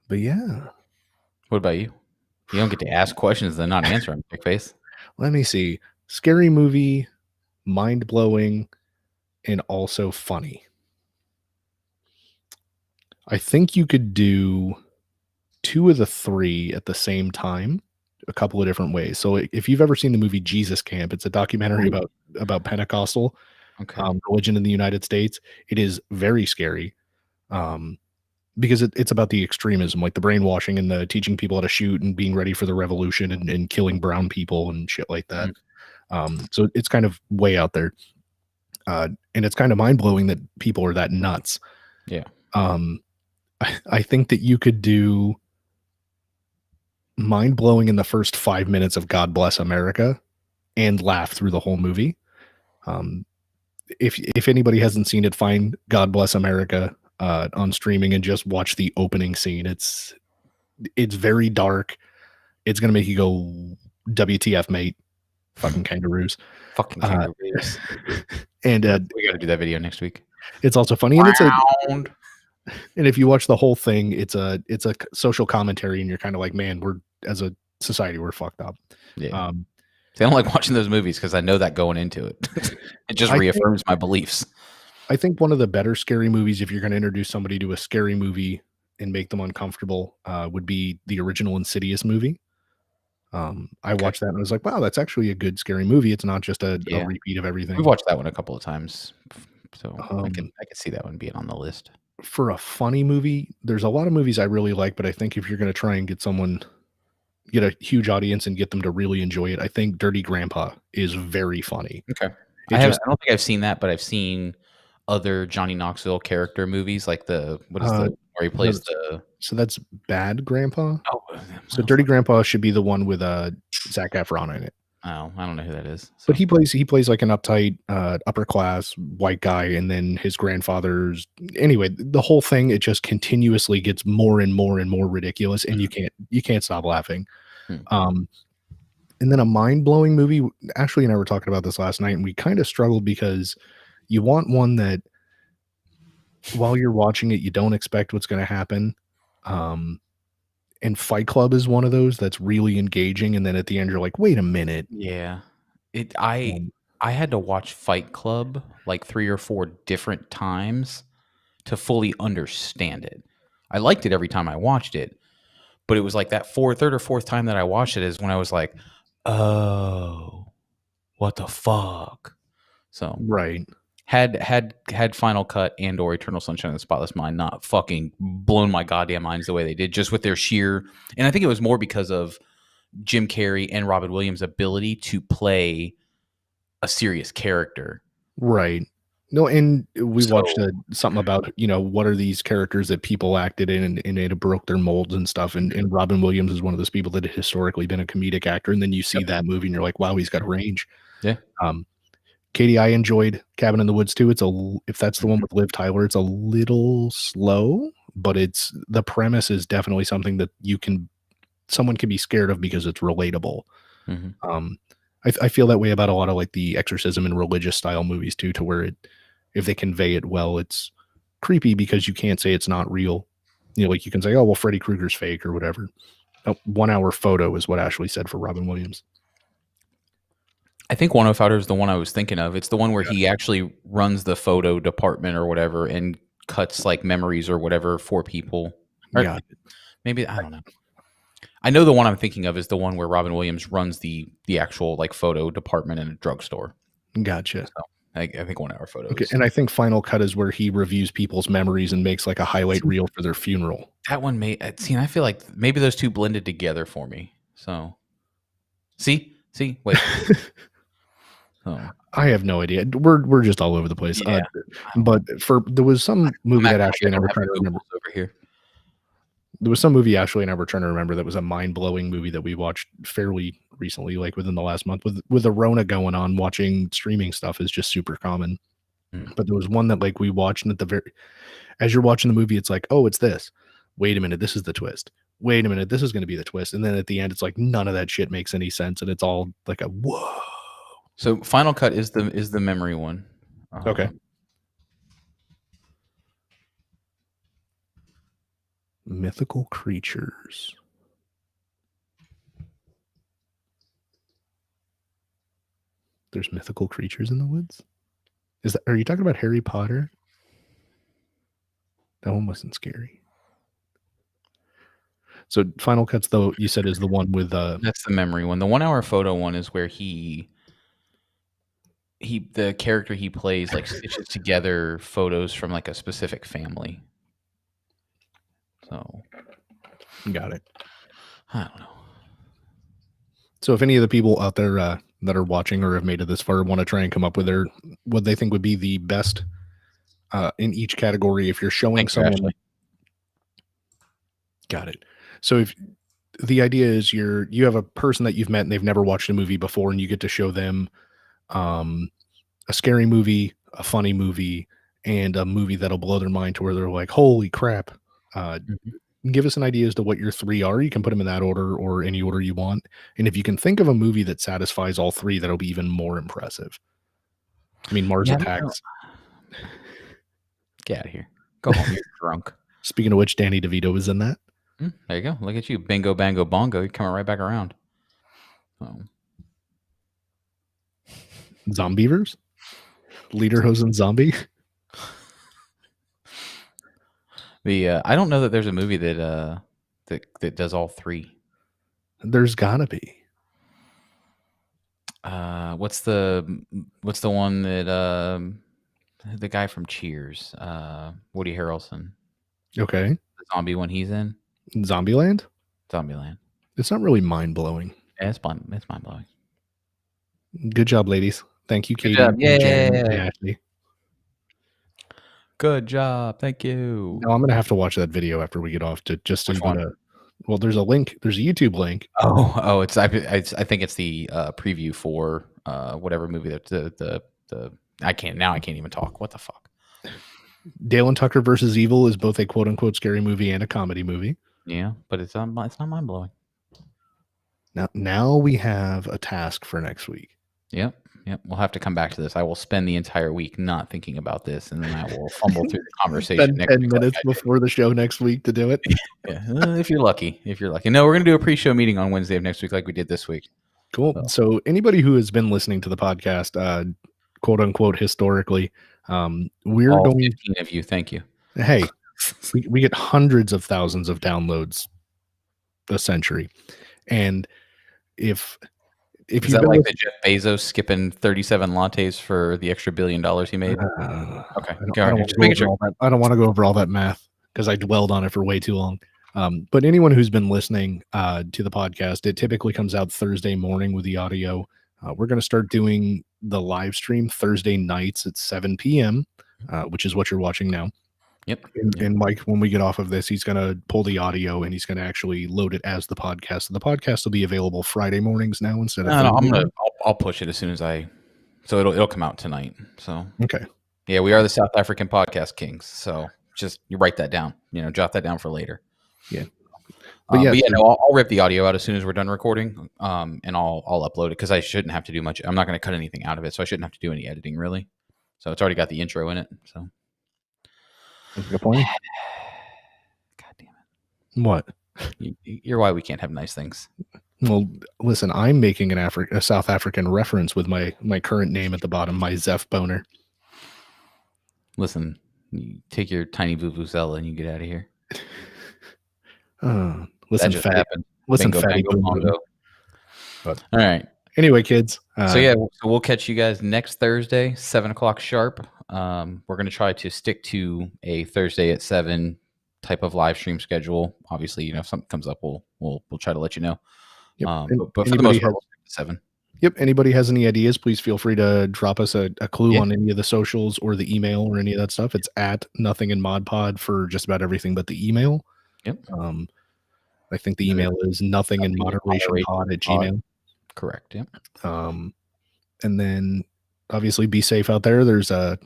But yeah. What about you? You don't get to ask questions and not answer them, big face. Let me see. Scary movie, mind-blowing, and also funny. I think you could do 2 of the 3 at the same time, a couple of different ways. So if you've ever seen the movie Jesus Camp, it's a documentary about Pentecostal religion in the United States. It is very scary because it's about the extremism, like the brainwashing and the teaching people how to shoot and being ready for the revolution and killing brown people and shit like that. So it's kind of way out there. And it's kind of mind-blowing that people are that nuts. Yeah. I think that you could do mind-blowing in the first 5 minutes of God Bless America and laugh through the whole movie. If anybody hasn't seen it, find God Bless America on streaming and just watch the opening scene. It's very dark. It's gonna make you go, WTF, mate? Fucking kangaroos. Fucking kangaroos. And we got to do that video next week. It's also funny, and and if you watch the whole thing, it's a social commentary, and you're kind of like, man, we're as a society, we're fucked up. Yeah. I don't like watching those movies because I know that going into it. It just reaffirms my beliefs. I think one of the better scary movies, if you're going to introduce somebody to a scary movie and make them uncomfortable, would be the original Insidious movie. I watched that and I was like, wow, that's actually a good scary movie. It's not just a repeat of everything. We've watched that one a couple of times, so I can see that one being on the list. For a funny movie, there's a lot of movies I really like, but I think if you're going to try and get a huge audience and get them to really enjoy it, I think Dirty Grandpa is very funny. Okay. I don't think I've seen that, but I've seen other Johnny Knoxville character movies, like where he plays the. So that's Bad Grandpa. Oh, so Dirty Grandpa should be the one with Zac Efron in it. Oh, I don't know who that is. So. But he plays like an uptight, upper class white guy, and then his grandfather's. Anyway, the whole thing, it just continuously gets more and more and more ridiculous, and you can't stop laughing. And then a mind-blowing movie. Ashley and I were talking about this last night, and we kind of struggled because you want one that while you're watching it, you don't expect what's going to happen. And Fight Club is one of those that's really engaging, and then at the end you're like, wait a minute. Yeah. I had to watch Fight Club like 3 or 4 different times to fully understand it. I liked it every time I watched it, but it was like that third or fourth time that I watched it is when I was like, oh, what the fuck? So right. Had Final Cut and or Eternal Sunshine of the Spotless Mind not fucking blown my goddamn minds the way they did, just with their sheer, and I think it was more because of Jim Carrey and Robin Williams' ability to play a serious character. Right. No, and we watched something about, what are these characters that people acted in and it broke their molds and stuff. And Robin Williams is one of those people that had historically been a comedic actor. And then you see that movie and you're like, wow, he's got range. Yeah. Katie, I enjoyed Cabin in the Woods too. If that's the one with Liv Tyler, it's a little slow, but the premise is definitely something that someone can be scared of because it's relatable. Mm-hmm. I feel that way about a lot of like the exorcism and religious style movies too, to where if they convey it well, it's creepy because you can't say it's not real. Like you can say, oh, well, Freddy Krueger's fake or whatever. 1 Hour Photo is what Ashley said for Robin Williams. I think 1 Hour Photo is the one I was thinking of. It's the one where he actually runs the photo department or whatever and cuts like memories or whatever for people. Or maybe, I don't know. I know the one I'm thinking of is the one where Robin Williams runs the actual like photo department in a drugstore. Gotcha. So I think 1 Hour Photo. Okay, and I think Final Cut is where he reviews people's memories and makes like a highlight reel for their funeral. That one I feel like maybe those two blended together for me. So see, wait. I have no idea. We're just all over the place. Yeah. But there was some movie that Ashley and I were trying to remember over here. There was some movie Ashley and I were trying to remember that was a mind-blowing movie that we watched fairly recently, like within the last month. With the Rona going on, watching streaming stuff is just super common. But there was one that like we watched, and as you're watching the movie, it's like, oh, it's this. Wait a minute, this is the twist. Wait a minute, this is going to be the twist. And then at the end, it's like none of that shit makes any sense, and it's all like a whoa. So Final Cut is the memory one. Okay. Mythical creatures. There's mythical creatures in the woods? Are you talking about Harry Potter? That one wasn't scary. So Final Cuts, though, you said is the one with that's the memory one. The 1 Hour Photo one is where the character he plays like stitches together photos from like a specific family. So got it. I don't know. So if any of the people out there that are watching or have made it this far want to try and come up with what they think would be the best in each category, if you're showing someone, got it. So if the idea is you have a person that you've met and they've never watched a movie before, and you get to show them a scary movie, a funny movie, and a movie that'll blow their mind to where they're like, holy crap. Give us an idea as to what your three are. You can put them in that order or any order you want. And if you can think of a movie that satisfies all three, that'll be even more impressive. I mean, Mars Attacks. Get out of here. Go home. You're drunk. Speaking of which, Danny DeVito was in that. There you go. Look at you. Bingo, bango, bongo. You're coming right back around. Zombievers? Lederhosen Zombie? I don't know that there's a movie that does all three. There's gotta be. What's the one that the guy from Cheers, Woody Harrelson? Okay. The zombie one he's in. Zombieland? Zombieland. It's not really mind blowing. Yeah, it's mind blowing. Good job, ladies. Thank you, Katie. Yeah. Good job. Thank you. Now I'm gonna have to watch that video after we get off to just so well, there's a link. There's a YouTube link. Oh, I think it's the preview for whatever movie the I can't even talk. What the fuck? Dale and Tucker versus Evil is both a quote unquote scary movie and a comedy movie. Yeah, but it's not mind blowing. Now we have a task for next week. Yep. We'll have to come back to this. I will spend the entire week not thinking about this, and then I will fumble through the conversation. 10 minutes before the show next week to do it. Yeah, if you're lucky. No, we're gonna do a pre-show meeting on Wednesday of next week, like we did this week. Cool. So anybody who has been listening to the podcast, quote unquote, historically, we're all going 15 of you. Thank you. Hey, we get hundreds of thousands of downloads a century, and if is that like the Jeff Bezos skipping 37 lattes for the extra $1 billion he made? Okay. I don't want to go over all that math because I dwelled on it for way too long. But anyone who's been listening to the podcast, it typically comes out Thursday morning with the audio. We're going to start doing the live stream Thursday nights at 7 p.m., which is what you're watching now. Yep. And Mike, when we get off of this, he's going to pull the audio and he's going to actually load it as the podcast. So the podcast will be available Friday mornings now instead of. I'll push it as soon as so it'll come out tonight. So okay. Yeah, we are the South African podcast kings. So just you write that down. Jot that down for later. Yeah. But I'll rip the audio out as soon as we're done recording, and I'll upload it because I shouldn't have to do much. I'm not going to cut anything out of it, so I shouldn't have to do any editing really. So it's already got the intro in it. So. Good point. God damn it! What? You're why we can't have nice things. Well, listen, I'm making a South African reference with my current name at the bottom, my Zeph Boner. Listen, you take your tiny vuvuzela and you get out of here. Listen, fatty. Listen, bingo, fatty. Bango, all right. Anyway, kids. So we'll catch you guys next Thursday, 7:00 sharp. We're going to try to stick to a Thursday at 7 type of live stream schedule. Obviously, if something comes up, we'll try to let you know. Yep. But for the most part, 7. Yep. Anybody has any ideas, please feel free to drop us a clue on any of the socials or the email or any of that stuff. It's at Nothing in Mod Pod for just about everything but the email. Yep. I think the email is nothinginmoderationpod@gmail. Correct. Yep. And then obviously be safe out there. There's a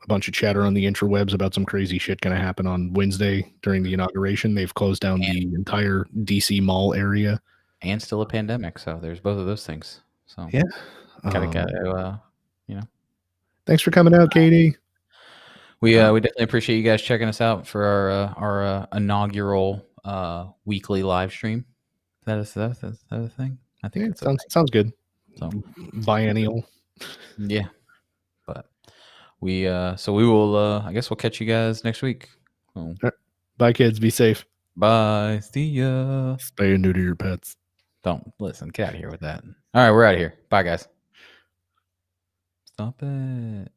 bunch of chatter on the interwebs about some crazy shit going to happen on Wednesday during the inauguration. They've closed down the entire DC mall area. And still a pandemic. So there's both of those things. So yeah. Gotta, Thanks for coming out, Katie. We definitely appreciate you guys checking us out for our inaugural weekly live stream. Is that a thing? I think it sounds good. So biennial. Yeah. But we will I guess we'll catch you guys next week. Right. Bye, kids. Be safe. Bye. See ya. Spay and neuter your pets. Don't listen. Get out of here with that. All right, we're out of here. Bye, guys. Stop it.